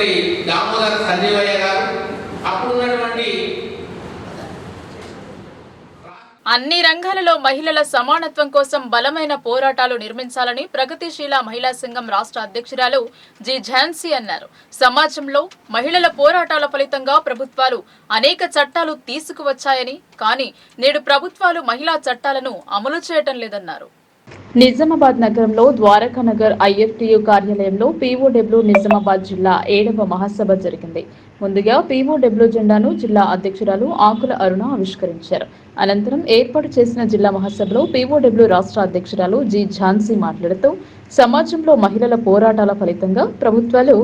ఉన్నటువంటి దామోదర్ సంజీవయ్య గారు, అప్పుడు ఉన్నటువంటి అన్ని రంగాలలో మహిళల సమానత్వం కోసం బలమైన పోరాటాలు నిర్మించాలని ప్రగతిశీల మహిళా సంఘం రాష్ట్ర అధ్యక్షురాలు జి ఝాన్సీ అన్నారు. సమాజంలో మహిళల పోరాటాల ఫలితంగా ప్రభుత్వాలు అనేక చట్టాలు తీసుకువచ్చాయని, కానీ నేడు ప్రభుత్వాలు మహిళా చట్టాలను అమలు చేయటం లేదన్నారు. నిజామాబాద్ నగరంలో ద్వారకా నగర్ ఐఎఫ్టియు కార్యాలయంలో పీఓడబ్ల్యూ నిజామాబాద్ జిల్లా 7వ మహాసభ జరిగింది. ముందుగా పీఓడబ్ల్యూ జెండాను జిల్లా అధ్యక్షురాలు ఆకుల అరుణ ఆవిష్కరించారు. అనంతరం ఏర్పాటు చేసిన జిల్లా మహాసభలో పీఓడబ్ల్యూ రాష్ట్ర అధ్యక్షురాలు జి ఝాన్సీ మాట్లాడుతూ సమాజంలో మహిళల పోరాటాల ఫలితంగా ప్రభుత్వాలు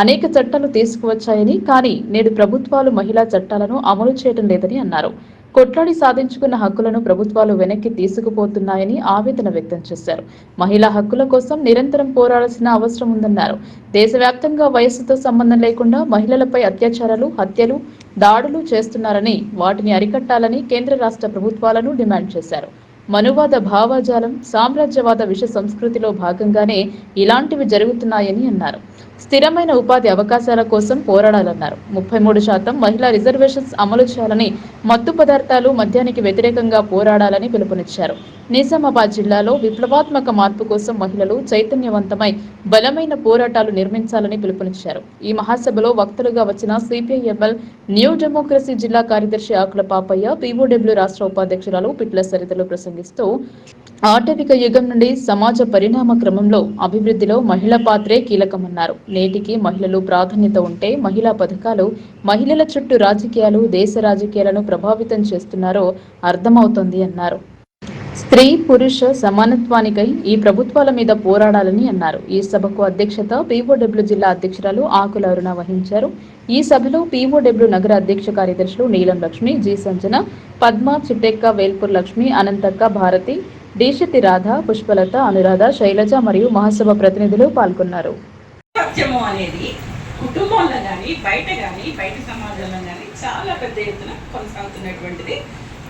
అనేక చట్టాలు తీసుకువచ్చాయని, కానీ నేడు ప్రభుత్వాలు మహిళా చట్టాలను అమలు చేయడం లేదని అన్నారు. కొట్లాడి సాధించుకున్న హక్కులను ప్రభుత్వాలు వెనక్కి తీసుకుపోతున్నాయని ఆవేదన వ్యక్తం చేశారు. మహిళా హక్కుల కోసం నిరంతరం పోరాడాల్సిన అవసరం ఉందన్నారు. దేశవ్యాప్తంగా వయస్సుతో సంబంధం లేకుండా మహిళలపై అత్యాచారాలు, హత్యలు, దాడులు చేస్తున్నారని, వాటిని అరికట్టాలని కేంద్ర రాష్ట్ర ప్రభుత్వాలను డిమాండ్ చేశారు. మనువాద భావజాలం, సామ్రాజ్యవాద విష సంస్కృతిలో భాగంగానే ఇలాంటివి జరుగుతున్నాయని అన్నారు. స్థిరమైన ఉపాధి అవకాశాల కోసం పోరాడాలన్నారు. 33% మహిళా రిజర్వేషన్స్ అమలు చేయాలని, మత్తు పదార్థాలు, మద్యానికి వ్యతిరేకంగా పోరాడాలని పిలుపునిచ్చారు. నిజామాబాద్ జిల్లాలో విప్లవాత్మక మార్పు కోసం మహిళలు చైతన్యవంతమై బలమైన పోరాటాలు నిర్మించాలని పిలుపునిచ్చారు. ఈ మహాసభలో వక్తలుగా వచ్చిన సిపిఐఎంఎల్ న్యూ డెమోక్రసీ జిల్లా కార్యదర్శి ఆకుల పాపయ్య, పీఓడబ్ల్యూ రాష్ట్ర ఉపాధ్యక్షురాలు పిట్ల సరితలు ప్రసంగిస్తూ ఆటవిక యుగం నుండి సమాజ పరిణామ క్రమంలో అభివృద్ధిలో మహిళా పాత్రే కీలకమన్నారు. నేటికి మహిళలు ప్రాధాన్యత ఉంటే మహిళా పథకాలు మహిళల చుట్టూ రాజకీయాలు, దేశ రాజకీయాలను ప్రభావితం చేస్తున్నారో అర్థమవుతోంది అన్నారు. స్త్రీ పురుష సమానత్వానికై ఈ ప్రభుత్వాల మీద పోరాడాలని అన్నారు. ఈ సభకు అధ్యక్షత పీఓడబ్ల్యూ జిల్లా అధ్యక్షురాలు ఆకుల అరుణ వహించారు. ఈ సభలో పీఓడబ్ల్యూ నగర అధ్యక్ష కార్యదర్శులు నీలం లక్ష్మి, జి సంజన, పద్మ, చిట్టెక్క, వేల్పూర్ లక్ష్మి, అనంతక్క, భారతి, డీషితి రాధ, పుష్పలత, అనురాధ, శైలజ మరియు మహాసభ ప్రతినిధులు పాల్గొన్నారు. సత్యము అనేది కుటుంబంలో కానీ బయట సమాజంలో కానీ చాలా పెద్ద ఎత్తున కొనసాగుతున్నటువంటిది,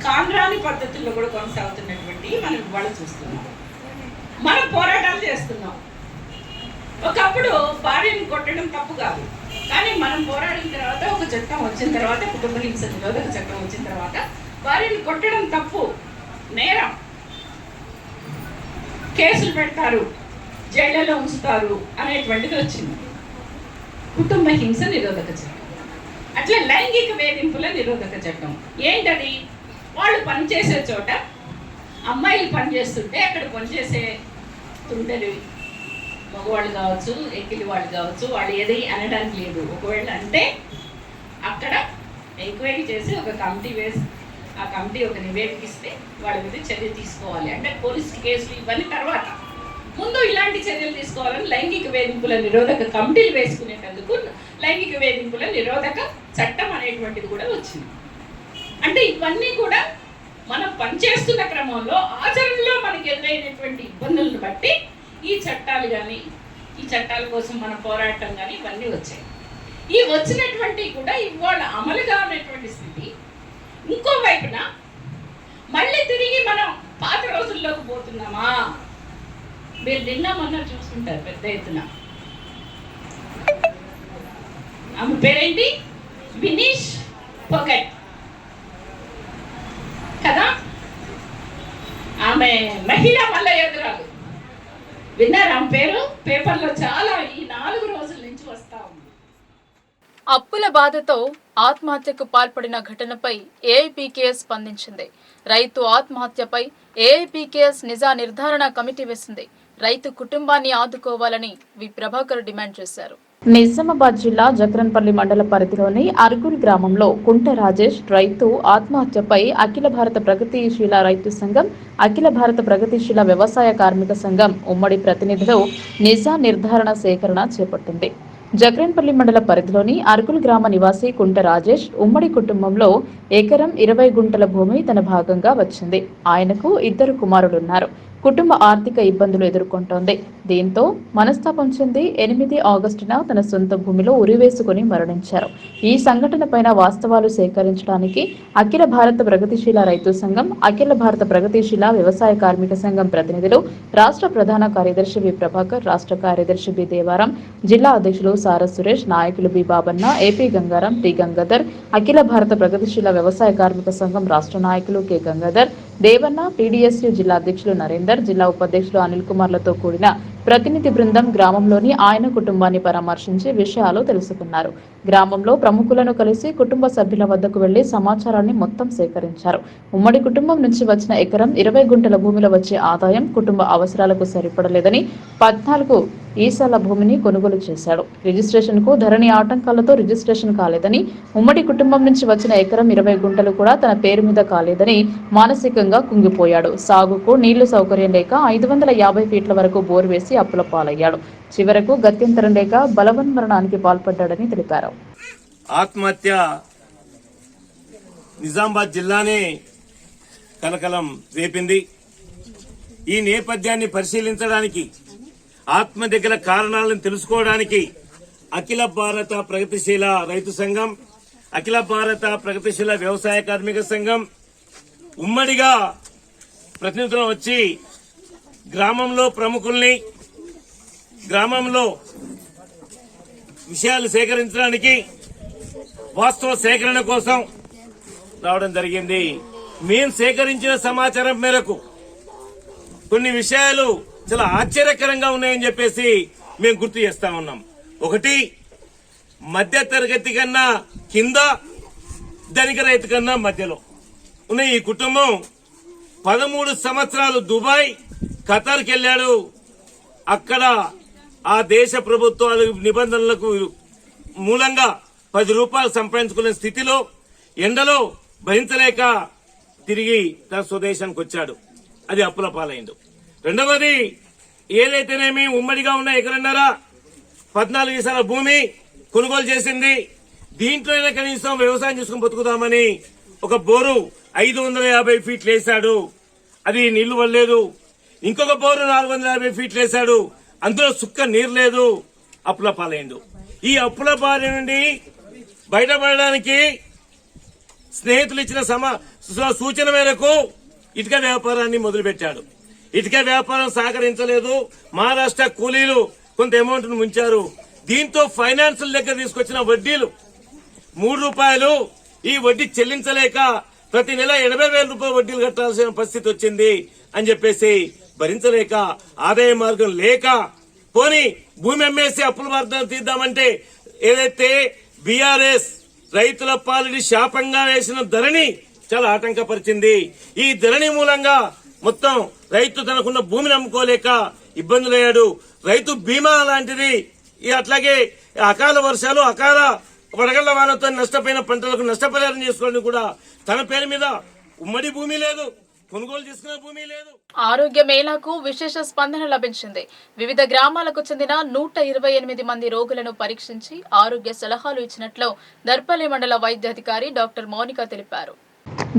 కాండ్రాని పద్ధతుల్లో కూడా కొనసాగుతున్నటువంటి మనం ఇవాళ చూస్తున్నాం. మనం పోరాటాలు చేస్తున్నాం. ఒకప్పుడు భార్యను కొట్టడం తప్పు కాదు, కానీ మనం పోరాడిన తర్వాత ఒక చట్టం వచ్చిన తర్వాత, కుటుంబ హింస నిరోధక చట్టం వచ్చిన తర్వాత భార్యను కొట్టడం తప్పు, నేరం, కేసులు పెడతారు, జైళ్లలో ఉంచుతారు అనేటువంటిది వచ్చింది. కుటుంబ హింస నిరోధక చట్టం, అట్లా లైంగిక వేధింపుల నిరోధక చట్టం. ఏంటది? వాళ్ళు పనిచేసే చోట అమ్మాయిలు పనిచేస్తుంటే అక్కడ పనిచేసే తుండలు మగవాళ్ళు కావచ్చు, ఎక్కిలి వాళ్ళు కావచ్చు, వాళ్ళు ఏది అనడానికి లేదు. ఒకవేళ అంటే అక్కడ ఎంక్వైరీ చేసి ఒక కమిటీ వేసి ఆ కమిటీ ఒక నివేదిక ఇస్తే వాళ్ళ మీద చర్య తీసుకోవాలి. అంటే పోలీస్ కేసులు ఇవన్నీ తర్వాత, ముందు ఇలాంటి చర్యలు తీసుకోవాలని లైంగిక వేధింపుల నిరోధక కమిటీలు వేసుకునేటందుకు లైంగిక వేధింపుల నిరోధక చట్టం అనేటువంటిది కూడా వచ్చింది. అంటే ఇవన్నీ కూడా మనం పనిచేస్తున్న క్రమంలో ఆచరణలో మనకి ఎదురైనటువంటి ఇబ్బందులను బట్టి ఈ చట్టాలు కానీ, ఈ చట్టాల కోసం మన పోరాటం కానీ ఇవన్నీ వచ్చాయి. ఈ వచ్చినటువంటి కూడా ఇవాళ అమలుగా ఉన్నటువంటి స్థితి. ఇంకో వైపున మళ్ళీ తిరిగి మనం పాత రోజుల్లోకి పోతున్నామా? మీరు నిన్న మొన్న చూసుకుంటారు పెద్ద ఎత్తున. ఆమె పేరేంటి? వినీష్ పొగట్ కదా, ఆమె మహిళా మల్లయోధురాలు. విన్నారా ఆమె పేరు? పేపర్లో చాలా ఈ 4 రోజుల నుంచి వస్తా ఉంది. అప్పుల బాధతో ఆత్మహత్యకు పాల్పడిన ఘటనపై ఏఐపీకేఎస్ స్పందించింది. రైతు ఆత్మహత్యపై ఏఐపీకేఎస్ నిజా నిర్ధారణ కమిటీ వేసింది. రైతు కుటుంబాన్ని ఆదుకోవాలని వి ప్రభాకర్ డిమాండ్ చేశారు. నిజామాబాద్ జిల్లా జక్రన్పల్లి మండల పరిధిలోని అర్గుల్ గ్రామంలో కుంట రాజేష్ రైతు ఆత్మహత్యపై అఖిల భారత ప్రగతిశీల రైతు సంఘం, అఖిల భారత ప్రగతిశీల వ్యవసాయ కార్మిక సంఘం ఉమ్మడి ప్రతినిధులు నిజా నిర్ధారణ సేకరణ చేపట్టింది. జక్రన్పల్లి మండల పరిధిలోని అర్గుల్ గ్రామ నివాసి కుంట రాజేష్ ఉమ్మడి కుటుంబంలో ఎకరం 20 గుంటల భూమి తన భాగంగా వచ్చింది. ఆయనకు 2 కుమారులున్నారు. కుటుంబ ఆర్థిక ఇబ్బందులు ఎదుర్కొంటోంది. దీంతో మనస్తాపం చెంది 8 ఆగస్టున తన సొంత భూమిలో ఉరివేసుకుని మరణించారు. ఈ సంఘటనపైన వాస్తవాలు సేకరించడానికి అఖిల భారత ప్రగతిశీల రైతు సంఘం, అఖిల భారత ప్రగతిశీల వ్యవసాయ కార్మిక సంఘం ప్రతినిధులు, రాష్ట్ర ప్రధాన కార్యదర్శి వి ప్రభాకర్, రాష్ట్ర కార్యదర్శి బి దేవారం, జిల్లా అధ్యక్షులు సార సురేష్, నాయకులు B Babanna, AP Gangaram, T Gangadhar, అఖిల భారత ప్రగతిశీల వ్యవసాయ కార్మిక సంఘం రాష్ట్ర నాయకులు కె గంగాధర్, దేవన్న, పీడీఎస్యు జిల్లా అధ్యక్షులు నరేందర్, జిల్లా ఉపాధ్యక్షులు అనిల్ కుమార్లతో కూడిన ప్రతినిధి బృందం గ్రామంలోని ఆయన కుటుంబాన్ని పరామర్శించి విషయాలు తెలుసుకున్నారు. గ్రామంలో ప్రముఖులను కలిసి కుటుంబ సభ్యుల వద్దకు వెళ్లి సమాచారాన్ని మొత్తం సేకరించారు. ఉమ్మడి కుటుంబం నుంచి వచ్చిన ఎకరం 20 గుంటల భూమిలో వచ్చే ఆదాయం కుటుంబ అవసరాలకు సరిపడలేదని 14 ఈసాల భూమిని కొనుగోలు చేశాడు. రిజిస్ట్రేషన్ కు ధరణి ఆటంకాలతో రిజిస్ట్రేషన్ కాలేదని, ఉమ్మడి కుటుంబం నుంచి వచ్చిన ఎకరం 20 గుంటలు కూడా తన పేరు మీద కాలేదని మానసికంగా కుంగిపోయాడు. సాగుకు నీళ్లు సౌకర్యం లేక 550 ఫీట్ల వరకు బోర్ వేసి అప్పుల పాలయ్యాడు. చివరకు గత్యంతరం లేక బలవన్మరణానికి పాల్పడ్డాడని తెలిపారు. ఆత్మహత్య నిజామాబాద్ జిల్లానే కలకలం రేపింది. ఈ నేపథ్యాన్ని పరిశీలించడానికి, ఆత్మహత్య గల కారణాలను తెలుసుకోవడానికి అఖిల భారత ప్రగతిశీల రైతు సంఘం, అఖిల భారత ప్రగతిశీల వ్యవసాయ కార్మిక సంఘం ఉమ్మడిగా ప్రతినిధులు వచ్చి గ్రామంలో ప్రముఖుల్ని, గ్రామంలో విషయాలు సేకరించడానికి, వాస్తవ సేకరణ కోసం రావడం జరిగింది. మేము సేకరించిన సమాచారం మేరకు కొన్ని విషయాలు చాలా ఆశ్చర్యకరంగా ఉన్నాయని చెప్పేసి మేము గుర్తు చేస్తా ఉన్నాం. ఒకటి, మధ్య తరగతి కన్నా కింద, ధనిక రైతు కన్నా మధ్యలో ఉన్న ఈ కుటుంబం 13 సంవత్సరాలు దుబాయ్, ఖతార్కి వెళ్ళాడు. అక్కడ ఆ దేశ ప్రభుత్వాల నిబంధనలకు మూలంగా 10 రూపాయలు సంపాదించుకునే స్థితిలో ఎండలో భరించలేక తిరిగి తన స్వదేశానికి వచ్చాడు. అది అప్పుల పాలైండు. రెండవది, ఏదైతేనేమి ఉమ్మడిగా ఉన్న ఎకరన్నర 14 ఈసాల భూమి కొనుగోలు చేసింది. దీంట్లోనే కనీసం వ్యవసాయం చేసుకుని బతుకుదామని ఒక బోరు 550 ఫీట్లు వేశాడు. అది నీళ్లు వల్లేదు. ఇంకొక బోరు 450 ఫీట్లు వేశాడు. అందులో సుక్క నీరు లేదు. అప్పుల పాలైండు. ఈ అప్పుల పాలై నుండి బయటపడడానికి స్నేహితులు ఇచ్చిన సూచన మేరకు ఇటుక వ్యాపారాన్ని మొదలుపెట్టాడు. ఇటుక వ్యాపారం సహకరించలేదు. మహారాష్ట్ర కూలీలు కొంత అమౌంట్ ను ముంచారు. దీంతో ఫైనాన్షియల్ దగ్గర తీసుకొచ్చిన వడ్డీలు 3 రూపాయలు. ఈ వడ్డీ చెల్లించలేక ప్రతి నెల 80,000 రూపాయలు వడ్డీలు కట్టాల్సిన పరిస్థితి వచ్చింది అని చెప్పేసి భరించలేక, ఆదాయ మార్గం లేక, పోని భూమి అమ్మేసి అప్పుల మార్గాలు తీద్దామంటే ఏదైతే బీఆర్ఎస్ రైతుల పాలిటి శాపంగా వేసిన ధరణి చాలా ఆటంకపరిచింది. ఈ ధరణి మూలంగా మొత్తం రైతు తనకున్న భూమిని అమ్ముకోలేక ఇబ్బందులయ్యాడు. రైతు బీమా లాంటిది, అట్లాగే అకాల వర్షాలు, అకాల వడగళ్ల వానతో నష్టపోయిన పంటలకు నష్టపరిహారం చేసుకోవడం కూడా తన పేరు మీద ఉమ్మడి భూమి లేదు, కొనుగోలు చేసుకునే భూమి లేదు. ఆరోగ్య మేళాకు విశేష స్పందన లభించింది. వివిధ గ్రామాలకు చెందిన 128 మంది రోగులను పరీక్షించి ఆరోగ్య సలహాలు ఇచ్చినట్లు దర్పల్లి మండల వైద్యాధికారి డాక్టర్ మౌనిక తెలిపారు.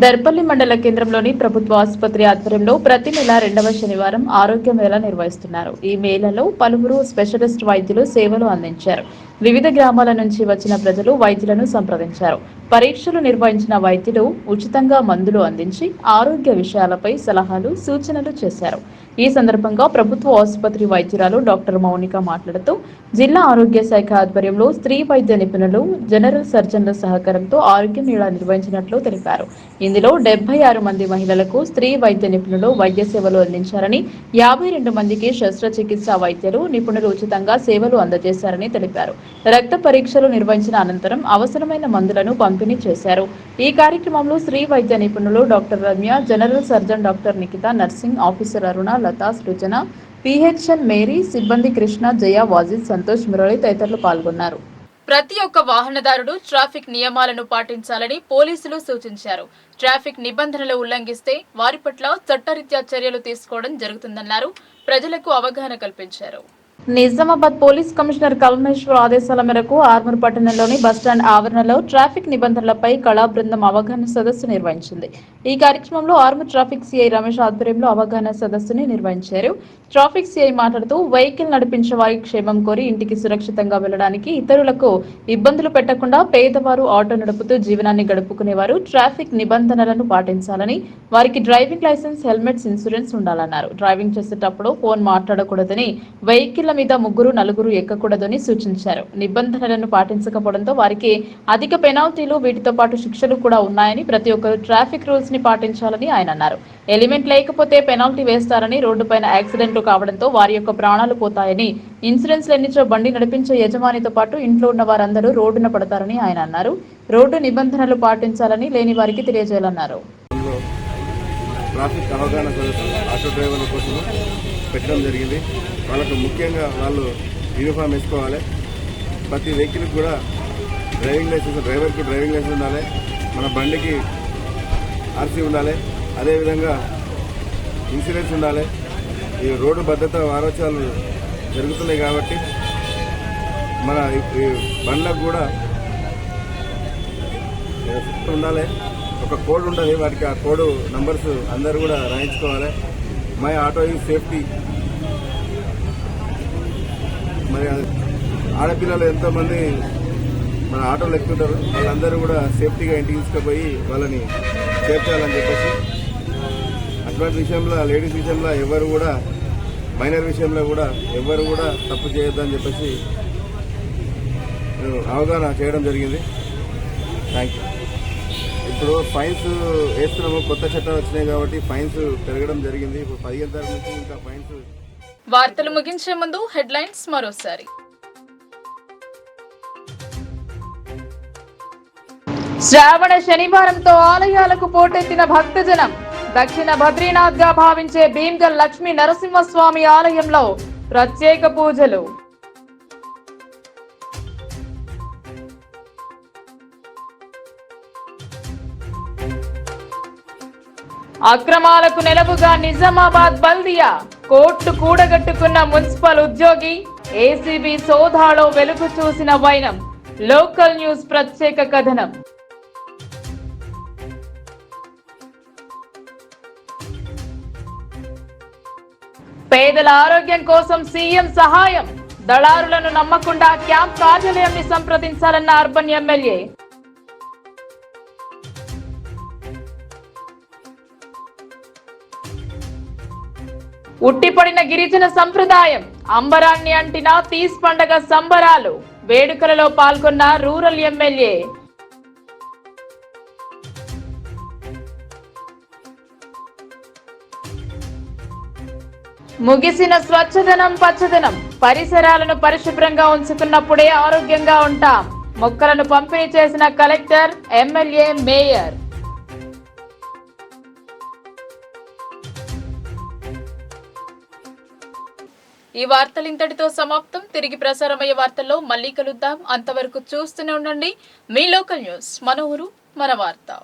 దర్పల్లి మండల కేంద్రంలోని ప్రభుత్వ ఆసుపత్రి ఆధ్వర్యంలో ప్రతి నెల 2వ శనివారం ఆరోగ్య మేళా నిర్వహిస్తున్నారు. ఈ మేళాలో పలువురు స్పెషలిస్ట్ వైద్యులు సేవలు అందించారు. వివిధ గ్రామాల నుంచి వచ్చిన ప్రజలు వైద్యులను సంప్రదించారు. పరీక్షలు నిర్వహించిన వైద్యులు ఉచితంగా మందులు అందించి ఆరోగ్య విషయాలపై సలహాలు, సూచనలు చేశారు. ఈ సందర్భంగా ప్రభుత్వ ఆసుపత్రి వైద్యురాలు డాక్టర్ మౌనిక మాట్లాడుతూ, జిల్లా ఆరోగ్య శాఖ ఆధ్వర్యంలో స్త్రీ వైద్య నిపుణులు, జనరల్ సర్జన్ల సహకారంతో ఆరోగ్య మేళా నిర్వహించినట్లు తెలిపారు. ఇందులో 76 మంది మహిళలకు స్త్రీ వైద్య నిపుణులు వైద్య సేవలు అందించారని, 52 మందికి శస్త్రచికిత్స వైద్యులు నిపుణులు ఉచితంగా సేవలు అందజేశారని తెలిపారు. రక్త పరీక్షలు నిర్వహించిన అనంతరం అవసరమైన మందులను పంపిణీ చేశారు. ఈ కార్యక్రమంలో స్త్రీ వైద్య నిపుణులు doctor Ramya, general surgeon doctor Nikhita, nursing officer Aruna, Latha, Srujana, PHN Mary, సిబ్బంది కృష్ణ, జయ, వాజిద్, సంతోష్, మురళి తదితరులు పాల్గొన్నారు. ప్రతి ఒక్క వాహనదారుడు ట్రాఫిక్ నియమాలను పాటించాలని పోలీసులు సూచించారు. ట్రాఫిక్ నిబంధనలు ఉల్లంఘిస్తే వారి పట్ల చట్టరీత్యా చర్యలు తీసుకోవడం జరుగుతుందన్నారు. ప్రజలకు అవగాహన కల్పించారు. నిజామాబాద్ పోలీస్ కమిషనర్ కల్మేశ్వర్ ఆదేశాల మేరకు ఆర్మూర్ పట్టణంలోని బస్టాండ్ ఆవరణలో ట్రాఫిక్ నిబంధనలపై కళా బృందం అవగాహన సదస్సు నిర్వహించింది. ఈ కార్యక్రమంలో ఆర్మూర్ ట్రాఫిక్ సిఐ రమేష్ ఆధ్వర్యంలో అవగాహన సదస్సుని నిర్వహించారు. ట్రాఫిక్ సిఐ మాట్లాడుతూ వెహికల్ నడిపించే వారి క్షేమం కోరి ఇంటికి సురక్షితంగా వెళ్లడానికి ఇతరులకు ఇబ్బందులు పెట్టకుండా పేదవారు ఆటో నడుపుతూ జీవనాన్ని గడుపుకునేవారు ట్రాఫిక్ నిబంధనలను పాటించాలని, వారికి డ్రైవింగ్ లైసెన్స్, హెల్మెట్స్, ఇన్సూరెన్స్ ఉండాలన్నారు. డ్రైవింగ్ చేసేటప్పుడు ఫోన్ మాట్లాడకూడదని, వెహికల్ మీద 3-4 ఎక్కకూడదని సూచించారు. నిబంధనలను పాటించకపోవడంతో వారికి అధిక పెనాల్టీలు, వీటితో పాటు శిక్షలు కూడా ఉన్నాయని, ప్రతి ఒక్కరూ ట్రాఫిక్ రూల్స్ ని పాటించాలని ఆయన అన్నారు. ఎలిమెంట్ లేకపోతే పెనాల్టీ వేస్తారని, రోడ్డుపైన యాక్సిడెంట్లు కావడంతో వారి యొక్క ప్రాణాలు పోతాయని, ఇన్సూరెన్స్ లేనిచో బండి నడిపించే యజమానితో పాటు ఇంట్లో ఉన్న వారందరూ రోడ్డున పడతారని ఆయన అన్నారు. రోడ్డు నిబంధనలు పాటించాలని లేని వారికి తెలియజేయాలన్నారు. ట్రాఫిక్ అవగాహన సదస్సు ఆటో డ్రైవర్ల కోసం పెట్టడం జరిగింది. వాళ్ళకు ముఖ్యంగా వాళ్ళు యూనిఫామ్ వేసుకోవాలి. ప్రతి వెహికల్కి కూడా డ్రైవింగ్ లైసెన్స్, డ్రైవర్కి డ్రైవింగ్ లైసెన్స్ ఉండాలి. మన బండికి ఆర్సీ ఉండాలి. అదేవిధంగా ఇన్సూరెన్స్ ఉండాలి. ఈ రోడ్డు భద్రత వారోత్సవాలు జరుగుతున్నాయి కాబట్టి మన బండ్లకు కూడా ఉండాలి. ఒక కోడ్ ఉంటుంది, వాటికి ఆ కోడ్ నంబర్స్ అందరూ కూడా రాయించుకోవాలి. My auto is safety. మరి ఆడపిల్లలు ఎంతోమంది మన ఆటోలు ఎక్కుతుంటారు, వాళ్ళందరూ కూడా సేఫ్టీగా ఇంటికి తీసుకుపోయి వాళ్ళని చేర్చాలని చెప్పేసి, అటువంటి విషయంలో లేడీస్ విషయంలో ఎవరు కూడా, మైనర్ విషయంలో కూడా ఎవరు కూడా తప్పు చేయొద్దని చెప్పేసి అవగాహన చేయడం జరిగింది. Thank you. ఇప్పుడు ఫైన్స్ వేస్తున్నాము, కొత్త చట్టాలు వచ్చినాయి కాబట్టి ఫైన్స్ పెరగడం జరిగింది. ఇప్పుడు 15 తారీఖు నుంచి ఇంకా ఫైన్స్. వార్తలు ముగించే ముందు హెడ్లైన్స్ మరోసారి. శ్రావణ శనివారంతో ఆలయాలకు పోటెత్తిన భక్తజనం. దక్షిణ బద్రీనాథ్ గా భావించే భీమ్గల్ లక్ష్మీ నరసింహస్వామి ఆలయంలో ప్రత్యేక పూజలు. అక్రమాలకు నెలవుగా నిజామాబాద్ బల్దియా, కోట్లు కూడగట్టుకున్న మున్సిపల్ ఉద్యోగి, ఏసీబీ సోదాలో వెలుగు చూసిన వైనం. లోకల్ న్యూస్ ప్రత్యేక కథనం. పేదల ఆరోగ్యం కోసం సీఎం సహాయం. దళారులను నమ్మకుండా క్యాంప్ కార్యాలయాన్ని సంప్రదించాలన్న అర్బన్ ఎమ్మెల్యే. ఉట్టిపడిన గిరిజన సంప్రదాయం. అంబరాన్ని అంటిన తీస్ పండగ సంబరాలు. వేడుకలలో పాల్గొన్న రూరల్ ఎమ్మెల్యే. ముగిసిన స్వచ్ఛదనం పచ్చదనం. పరిసరాలను పరిశుభ్రంగా ఉంచుకున్నప్పుడే ఆరోగ్యంగా ఉంటాం. మొక్కలను పంపిణీ చేసిన కలెక్టర్, ఎమ్మెల్యే, మేయర్. ఈ వార్తలు ఇంతటితో సమాప్తం. తిరిగి ప్రసారమయ్యే వార్తల్లో మళ్ళీ కలుద్దాం. అంతవరకు చూస్తూనే ఉండండి మీ లోకల్ న్యూస్. మన ఊరు మన వార్త.